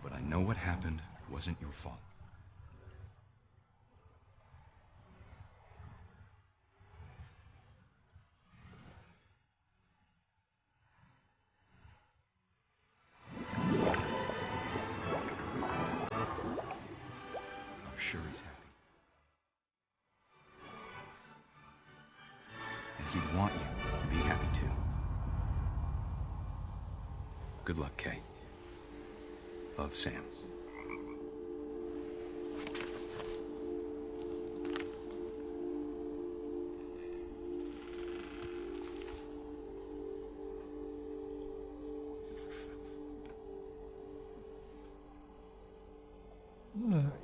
But I know what happened wasn't your fault. I'm sure he's happy. And he'd want you to be happy too. Good luck, Kay. Love, Sam.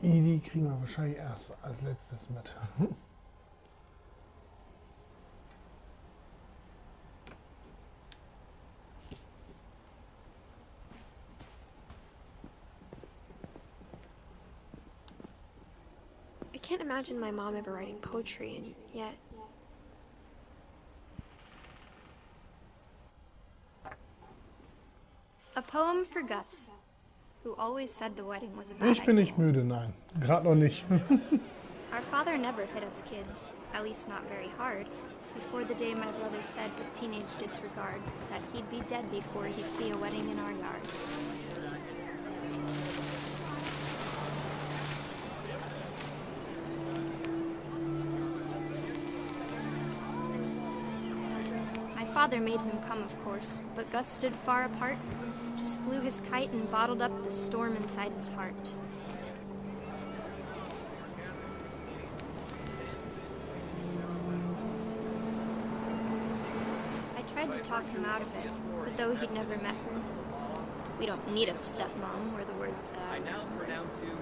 Edie kriegen wir wahrscheinlich erst als letztes mit. I can't imagine my mom ever writing poetry, and yet... A poem for Gus, who always said the wedding was a bad Ich bin idea. nicht müde, nein. Gerade noch nicht. Our father never hit us kids, at least not very hard, before the day my brother said with teenage disregard that he'd be dead before he'd see a wedding in our yard. My father made him come, of course, but Gus stood far apart, just flew his kite and bottled up the storm inside his heart. I tried to talk him out of it, but though he'd never met her. We don't need a stepmom, were the words that I now pronounce you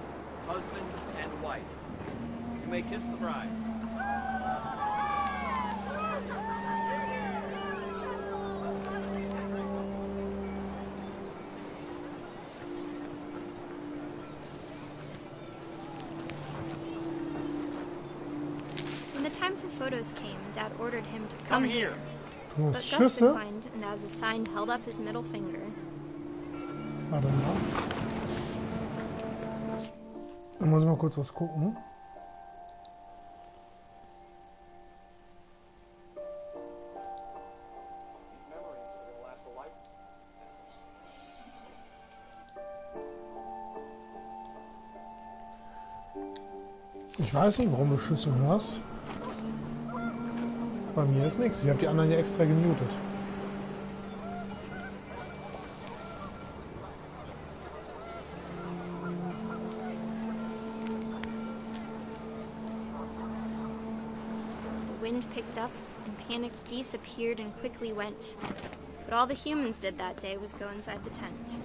husband and wife. You may kiss the bride. When the time for photos came, Dad ordered him to come here. Du But hast Gus Schüsse. declined, and as a sign held up his middle finger. Warte mal. Dann muss ich mal kurz was gucken. Ich weiß nicht, warum du Schüsse hörst. Bei mir ist nichts. Ich habe die anderen ja extra gemutet. The wind picked up, and panicked geese appeared and quickly went. But all the humans did that day was go inside the tent.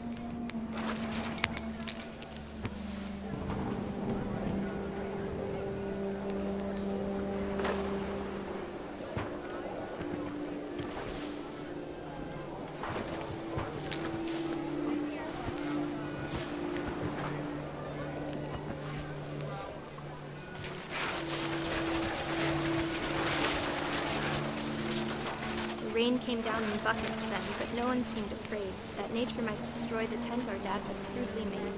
The rain came down in buckets then, but no one seemed afraid that nature might destroy the tent our dad had crudely made.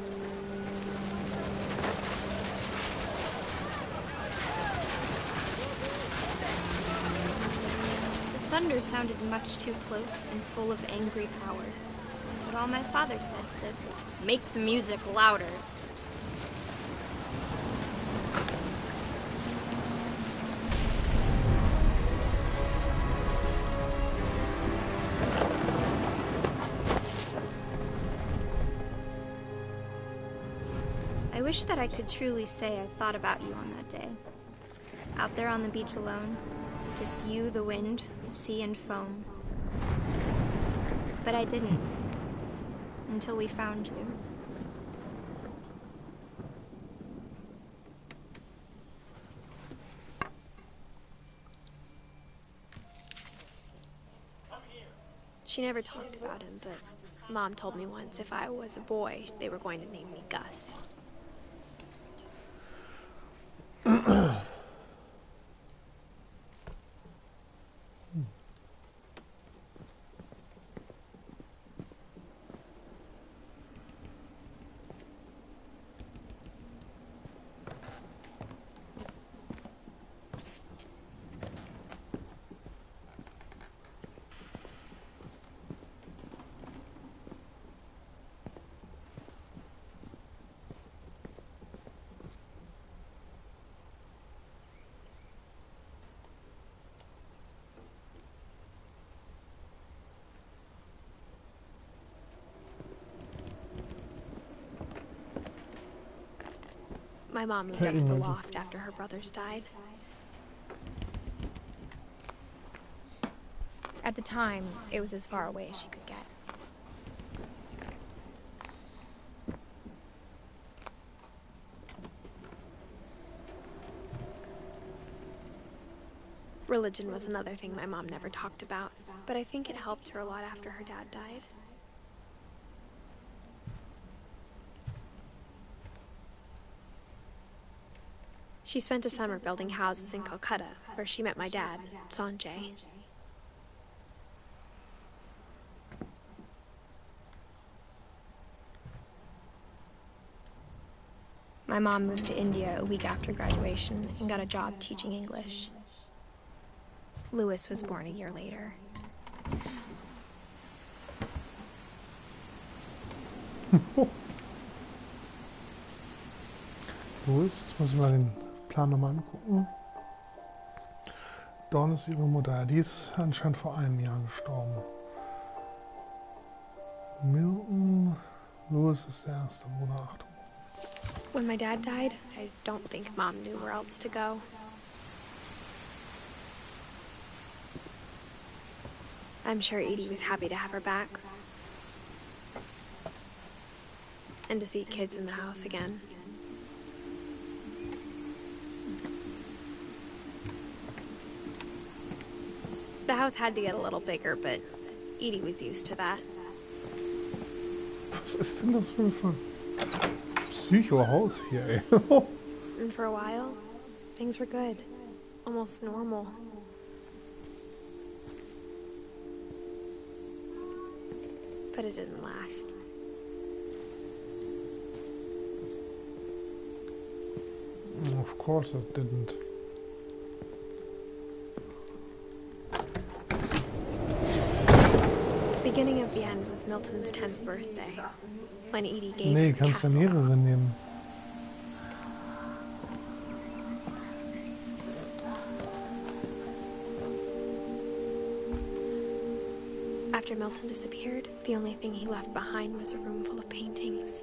The thunder sounded much too close and full of angry power. But all my father said to this was, "Make the music louder." I wish that I could truly say I thought about you on that day. Out there on the beach alone, just you, the wind, the sea, and foam. But I didn't, until we found you. She never talked about him, but Mom told me once if I was a boy, they were going to name me Gus. My mom moved up to the loft after her brothers died. At the time, it was as far away as she could get. Religion was another thing my mom never talked about, but I think it helped her a lot after her dad died. She spent a summer building houses in Calcutta, where she met my dad, Sanjay. My mom moved to India a week after graduation and got a job teaching English. Louis was born a year later. Louis, jetzt muss ich mal den Plan nochmal angucken. Dawn ist ihre Mutter. Die ist anscheinend vor einem Jahr gestorben. Milton. Louis ist der erste Bruder. Achtung. When my dad died, I don't think Mom knew where else to go. I'm sure Edie was happy to have her back. And to see kids in the house again. The house had to get a little bigger, but Edie was used to that. Was ist denn das für ein Psycho-Haus hier, ey? And for a while, things were good. Almost normal. But it didn't last. Of course it didn't. The beginning of the end was Milton's 10th birthday, when Edie gave Nee, him the kannst ja castle. mehrere nehmen. After Milton disappeared, the only thing he left behind was a room full of paintings.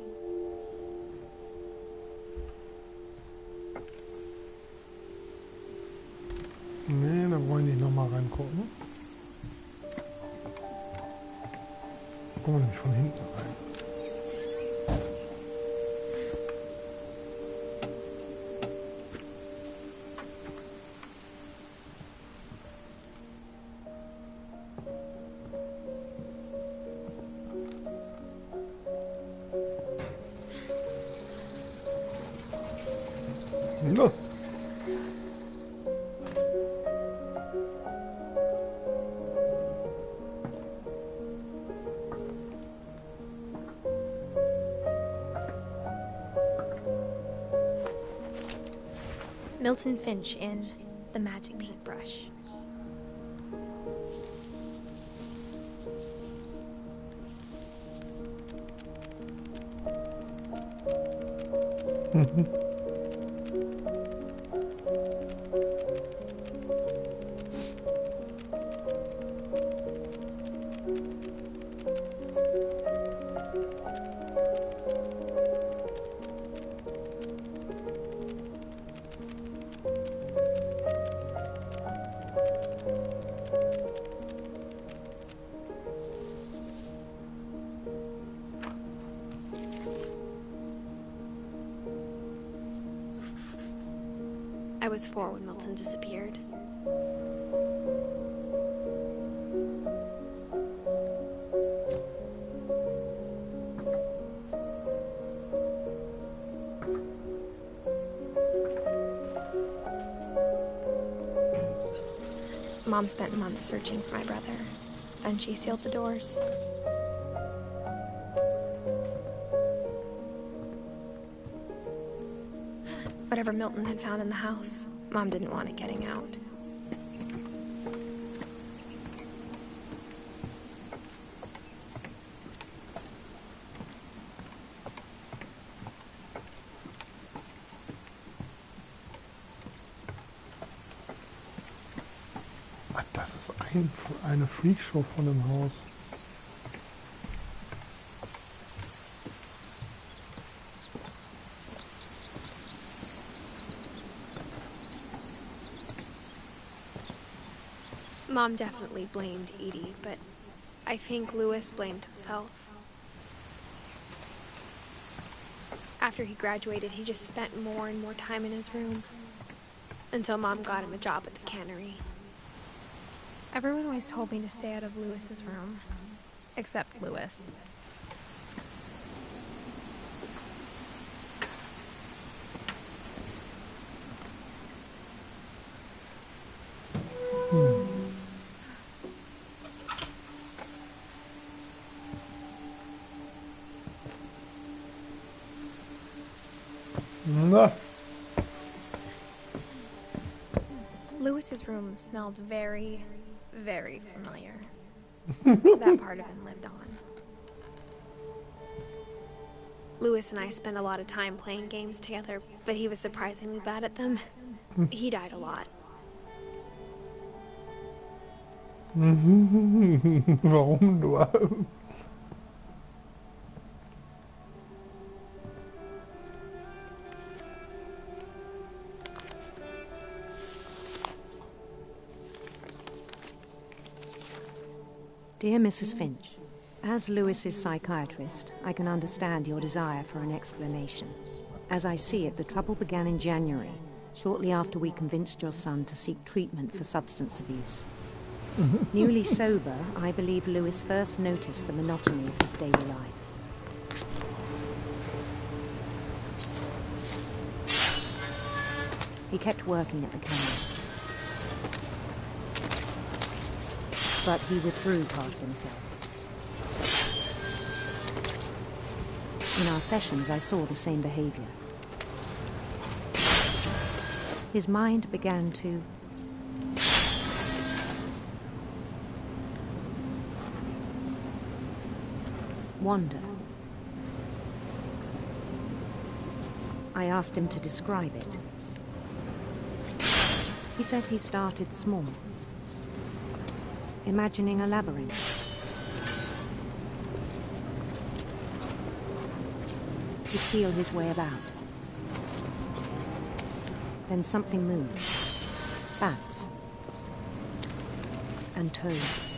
Nee, da wollen die nochmal reingucken. Gucken wir nämlich von hinten rein. No. Milton Finch in The Magic Paintbrush. I was 4 when Milton disappeared. Mom spent months searching for my brother. Then she sealed the doors. Whatever Milton had found in the house, Mom didn't want it getting out. Das ist eine Freakshow von dem Haus. Mom definitely blamed Edie, but I think Louis blamed himself. After he graduated, he just spent more and more time in his room, until Mom got him a job at the cannery. Everyone always told me to stay out of Louis's room, except Louis. No. Louis's room smelled very, very familiar. That part of him lived on. Louis and I spent a lot of time playing games together, but he was surprisingly bad at them. He died a lot. Warum nur? Dear Mrs. Finch, as Lewis's psychiatrist, I can understand your desire for an explanation. As I see it, the trouble began in January, shortly after we convinced your son to seek treatment for substance abuse. Newly sober, I believe Lewis first noticed the monotony of his daily life. He kept working at the kennel, but he withdrew part of himself. In our sessions, I saw the same behavior. His mind began to wander. I asked him to describe it. He said he started small, imagining a labyrinth. He'd feel his way about. Then something moved. Bats. And toads.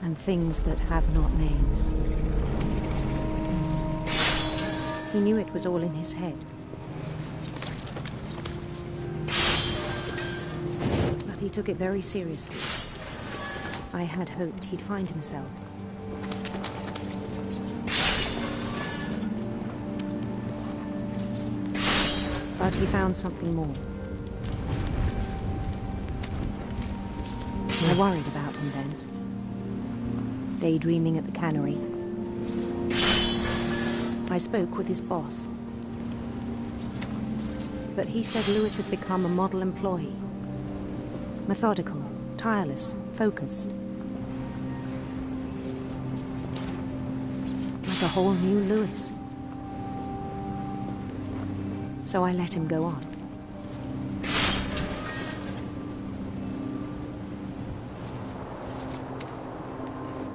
And things that have not names. He knew it was all in his head. But he took it very seriously. I had hoped he'd find himself. But he found something more. I worried about him then. Daydreaming at the cannery. I spoke with his boss. But he said Lewis had become a model employee. Methodical, tireless, focused. Like a whole new Lewis. So I let him go on.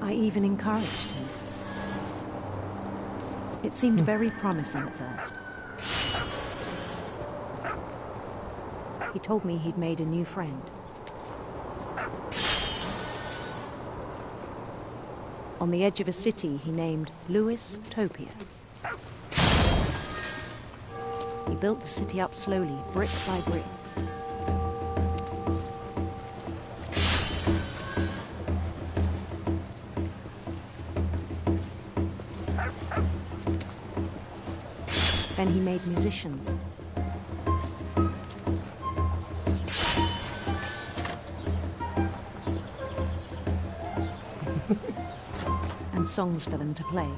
I even encouraged him. It seemed very promising at first. He told me he'd made a new friend. On the edge of a city he named Lewis Topia. He built the city up slowly, brick by brick. Then he made musicians. And songs for them to play.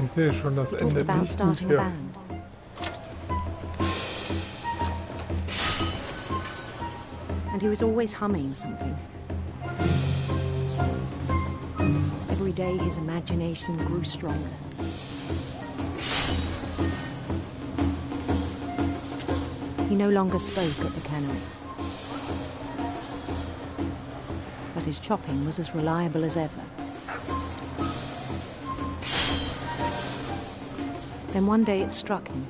Ich sehe schon, das Talked endet about nicht gut starting a hier. band. And he was always humming something. Every day his imagination grew stronger. He no longer spoke at the cannery. But his chopping was as reliable as ever. Then one day it struck him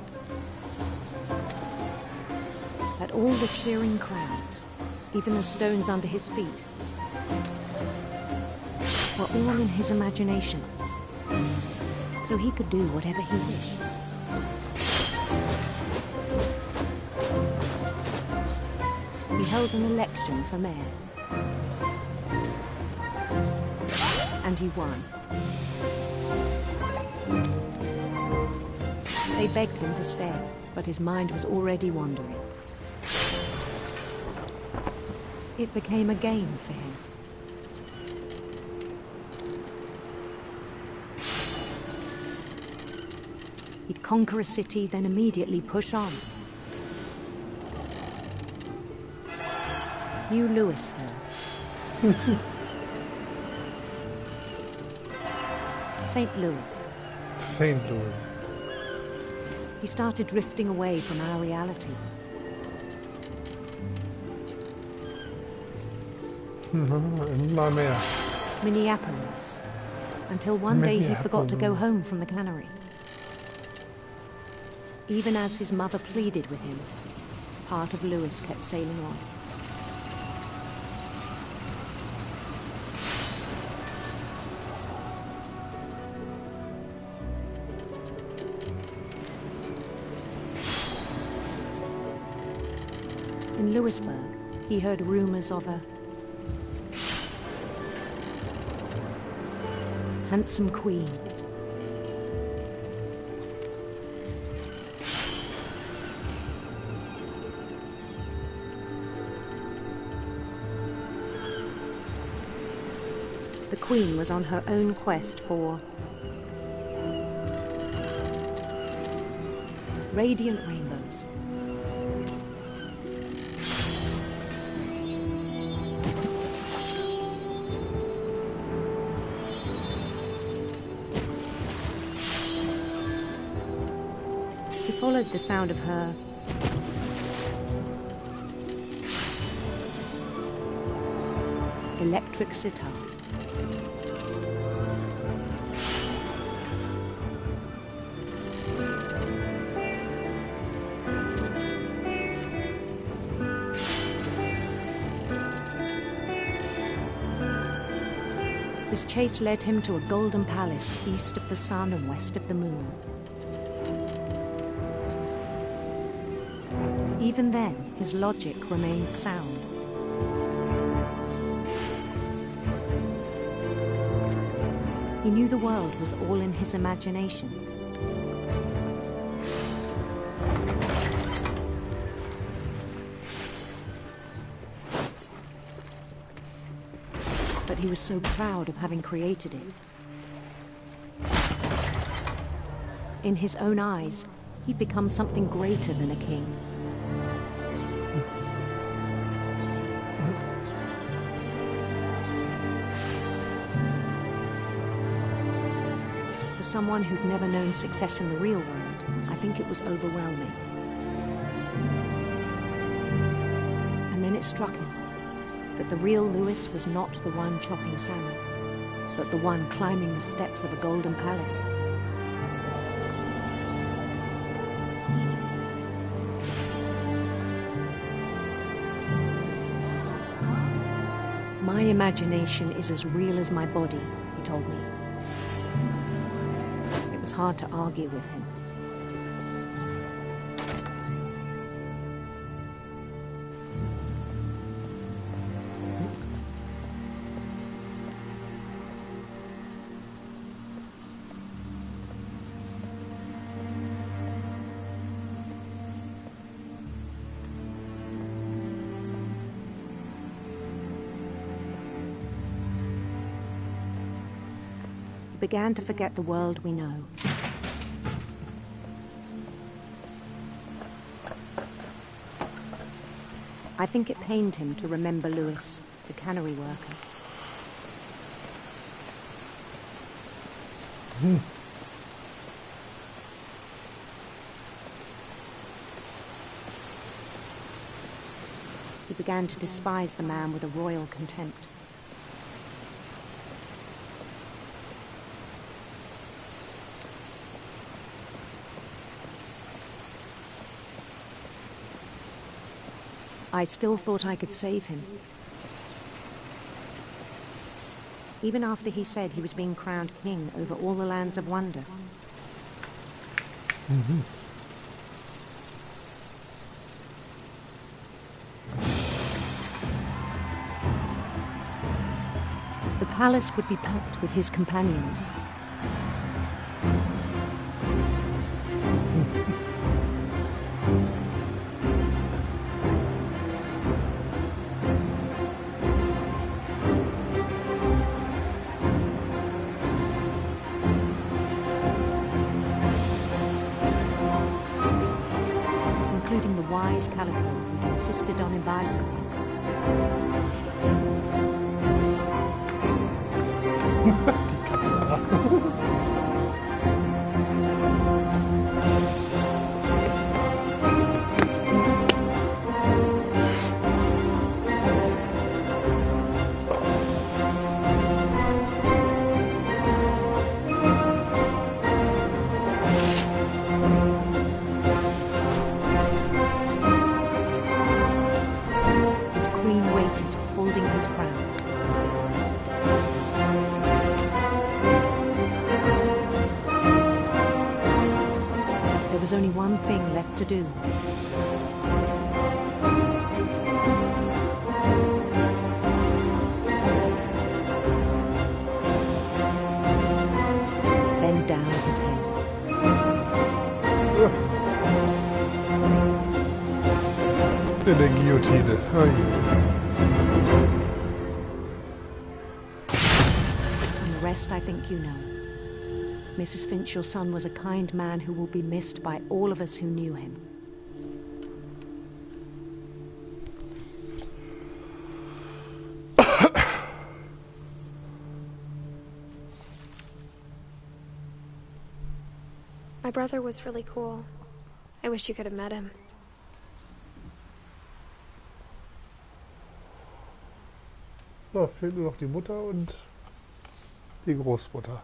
that all the cheering crowds, even the stones under his feet, were all in his imagination, so he could do whatever he wished. He held an election for mayor, and he won. They begged him to stay, but his mind was already wandering. It became a game for him. He'd conquer a city, then immediately push on. New Louisville. St. Louis. St. Louis. He started drifting away from our reality. Immer mehr. Minneapolis. until one day he forgot to go home from the cannery. Even as his mother pleaded with him, part of Lewis kept sailing on. In Lewisburg, he heard rumors of a handsome queen. The queen was on her own quest for radiant rainbows. He followed the sound of her electric sitar. His chase led him to a golden palace east of the sun and west of the moon. Even then, his logic remained sound. He knew the world was all in his imagination. But he was so proud of having created it. In his own eyes, he'd become something greater than a king. For someone who'd never known success in the real world, I think it was overwhelming. And then it struck him that the real Lewis was not the one chopping salmon, but the one climbing the steps of a golden palace. My imagination is as real as my body, he told me. It was hard to argue with him. Began to forget the world we know. I think it pained him to remember Lewis, the cannery worker. He began to despise the man with a royal contempt. I still thought I could save him. Even after he said he was being crowned king over all the lands of wonder. The palace would be packed with his companions. Calico, who'd insisted on advising him. thing left to do. Bend down his head. In der Guillotine. And the rest I think you know. Mrs. Finch, your son was a kind man who will be missed by all of us who knew him. My brother was really cool. I wish you could have met him. So, fehlt nur noch die Mutter und die Großmutter.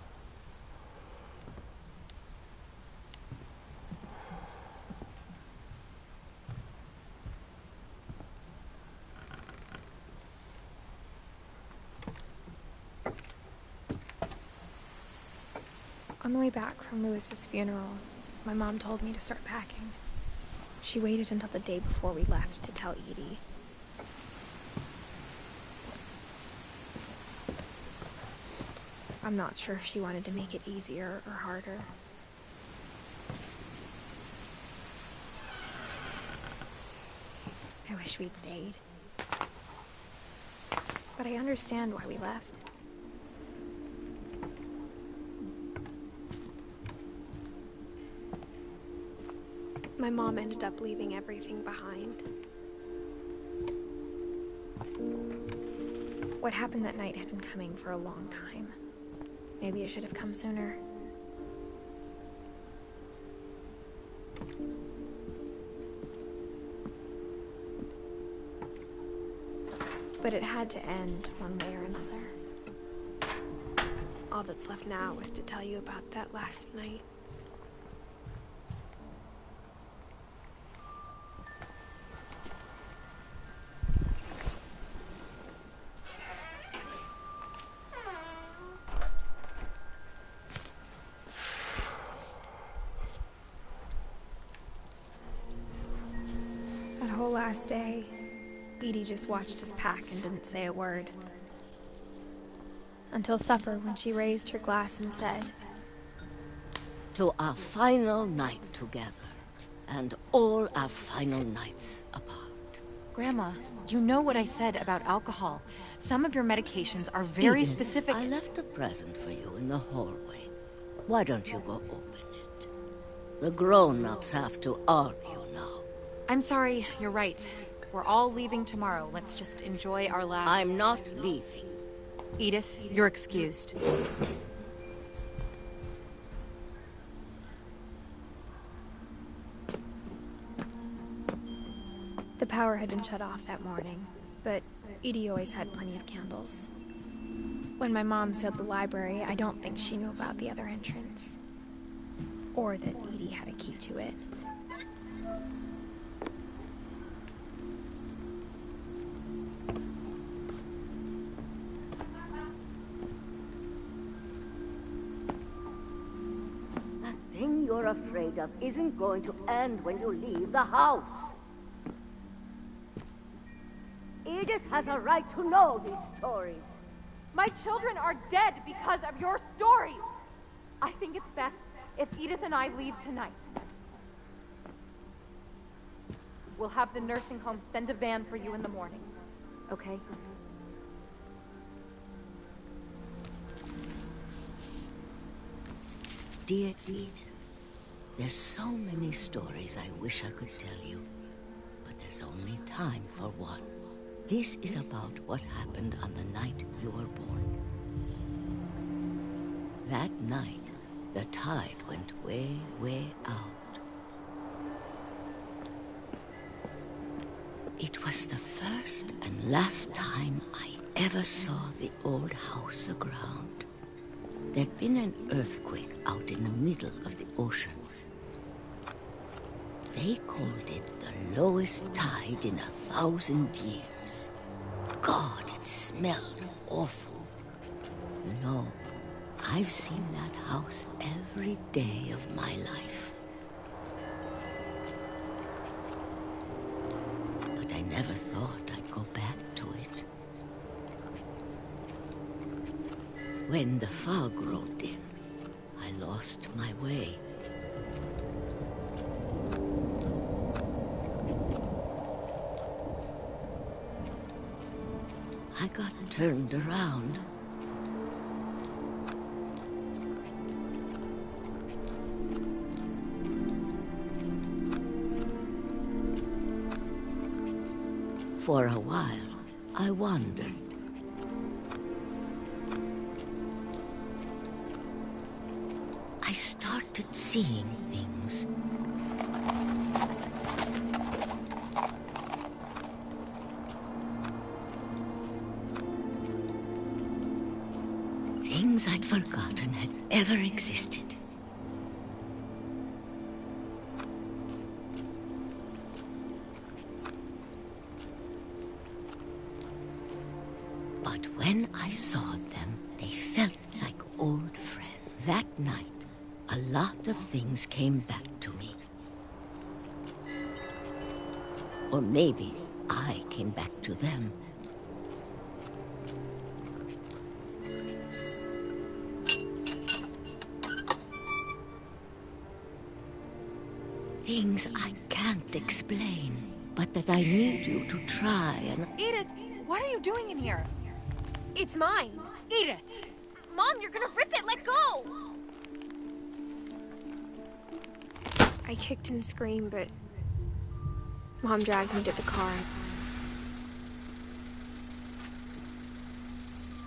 On the way back from Lewis's funeral, my mom told me to start packing. She waited until the day before we left to tell Edie. I'm not sure if she wanted to make it easier or harder. I wish we'd stayed. But I understand why we left. My mom ended up leaving everything behind. What happened that night had been coming for a long time. Maybe it should have come sooner. But it had to end one way or another. All that's left now was to tell you about that last night. Last day, Edie just watched us pack and didn't say a word. Until supper, when she raised her glass and said, "To our final night together, and all our final nights apart." Grandma, you know what I said about alcohol. Some of your medications are very Edith, specific. I left a present for you in the hallway. Why don't you go open it? The grown-ups have to argue now. I'm sorry, you're right. We're all leaving tomorrow. Let's just enjoy our last... I'm not leaving. Edith, you're excused. The power had been shut off that morning, but Edie always had plenty of candles. When my mom sealed the library, I don't think she knew about the other entrance. Or that Edie had a key to it. You're afraid of isn't going to end when you leave the house. Edith has a right to know these stories. My children are dead because of your stories. I think it's best if Edith and I leave tonight. We'll have the nursing home send a van for you in the morning. Okay? Dear Edith, there's so many stories I wish I could tell you, but there's only time for one. This is about what happened on the night you were born. That night, the tide went way, way out. It was the first and last time I ever saw the old house aground. There'd been an earthquake out in the middle of the ocean. They called it the lowest tide in 1,000 years. God, it smelled awful. You know, I've seen that house every day of my life. When the fog rolled in, I lost my way. I got turned around. For a while, I wandered. I started seeing things. Things I'd forgotten had ever existed. But when I saw them, they felt like old friends. That night, a lot of things came back to me. Or maybe I came back to them. Things I can't explain, but that I need you to try and... Edith, what are you doing in here? It's mine. Edith! Mom, you're gonna rip it! Let go! I kicked and screamed, but Mom dragged me to the car.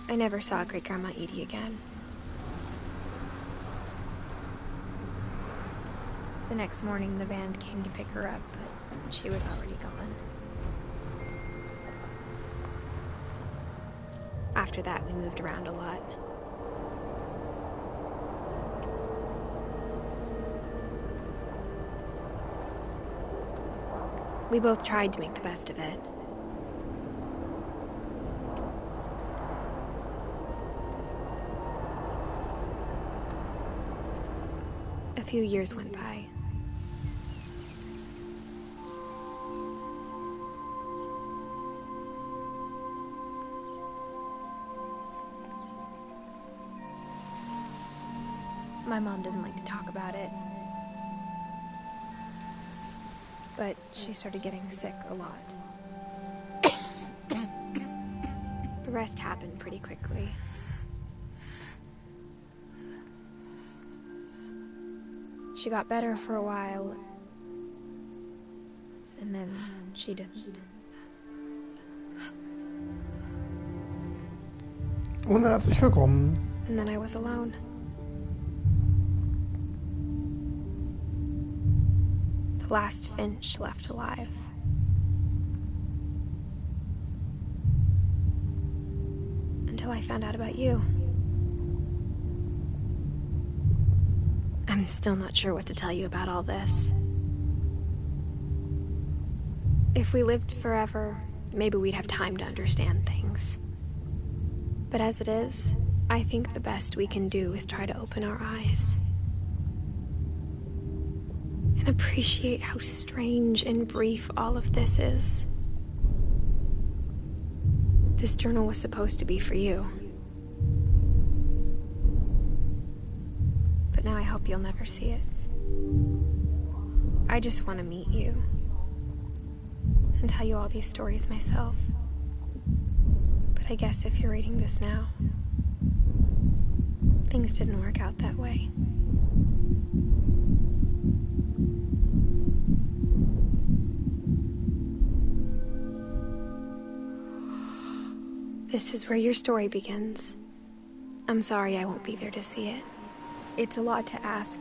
I never saw Great-Grandma Edie again. The next morning, the band came to pick her up, but she was already gone. After that, we moved around a lot. We both tried to make the best of it. A few years went by. My mom didn't like to talk about it. But she started getting sick a lot. The rest happened pretty quickly. She got better for a while, and then she didn't. Und herzlich willkommen. And then I was alone. The last Finch left alive. Until I found out about you. I'm still not sure what to tell you about all this. If we lived forever, maybe we'd have time to understand things. But as it is, I think the best we can do is try to open our eyes. And appreciate how strange and brief all of this is. This journal was supposed to be for you. But now I hope you'll never see it. I just want to meet you. And tell you all these stories myself. But I guess if you're reading this now, things didn't work out that way. This is where your story begins. I'm sorry I won't be there to see it. It's a lot to ask,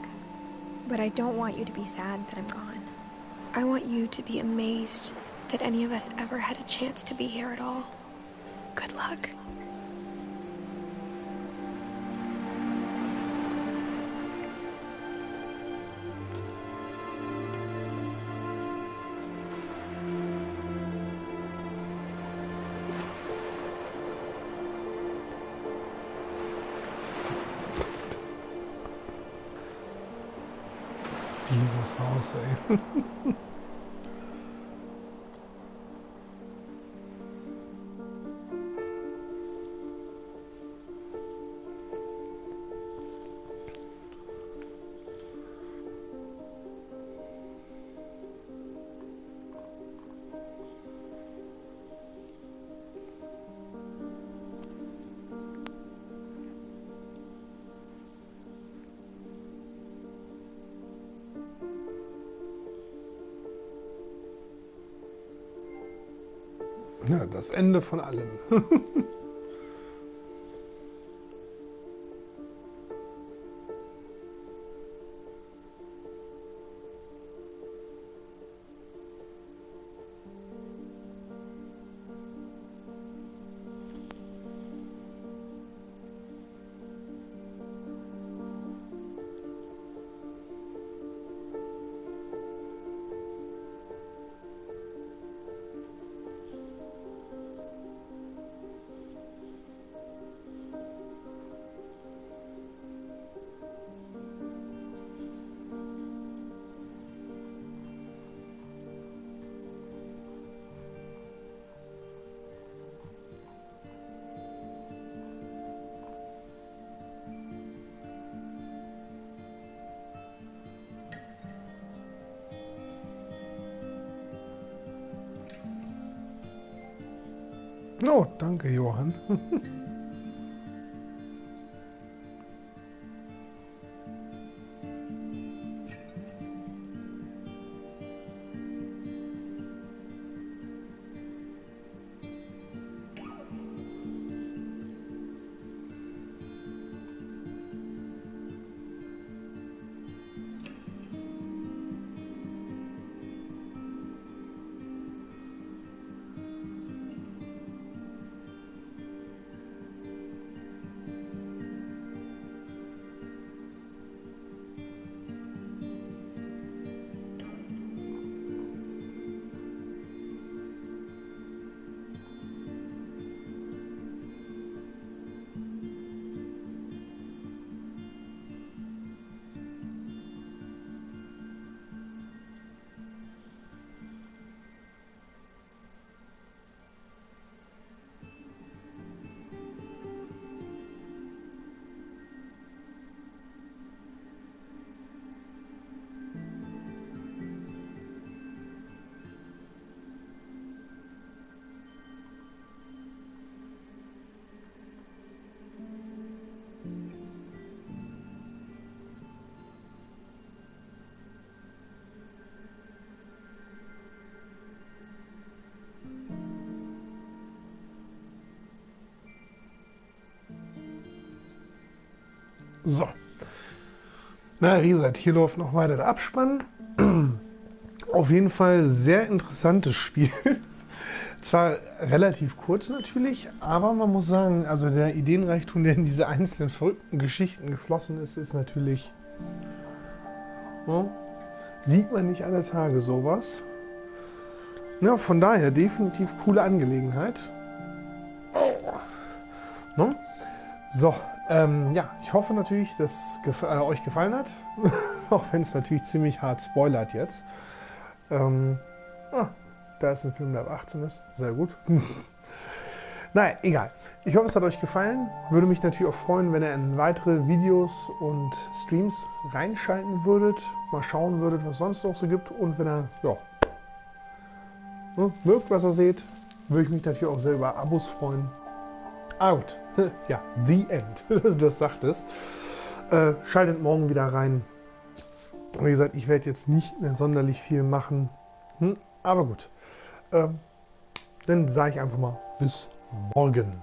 but I don't want you to be sad that I'm gone. I want you to be amazed that any of us ever had a chance to be here at all. Good luck. Dieses Haus, ey. Ja, das Ende von allem. Oh, danke, Johann. So. Na, wie gesagt, hier läuft noch weiter der Abspann. Auf jeden Fall sehr interessantes Spiel. Zwar relativ kurz natürlich, aber man muss sagen, also der Ideenreichtum, der in diese einzelnen verrückten Geschichten geflossen ist, ist natürlich... Ja, sieht man nicht alle Tage sowas. Ja, von daher definitiv coole Angelegenheit. No? So, ja, ich hoffe natürlich, dass euch gefallen hat. Auch wenn es natürlich ziemlich hart spoilert jetzt. Da ist ein Film, der ab 18 ist. Sehr gut. Naja, egal. Ich hoffe, es hat euch gefallen. Würde mich natürlich auch freuen, wenn ihr in weitere Videos und Streams reinschalten würdet. Mal schauen würdet, was es sonst noch so gibt. Und wenn ihr, ja, mögt, was ihr seht, würde ich mich natürlich auch sehr über Abos freuen. Out. Ja, the end. Das sagt es. Schaltet morgen wieder rein. Wie gesagt, ich werde jetzt nicht mehr sonderlich viel machen. Aber gut. Dann sage ich einfach mal bis morgen.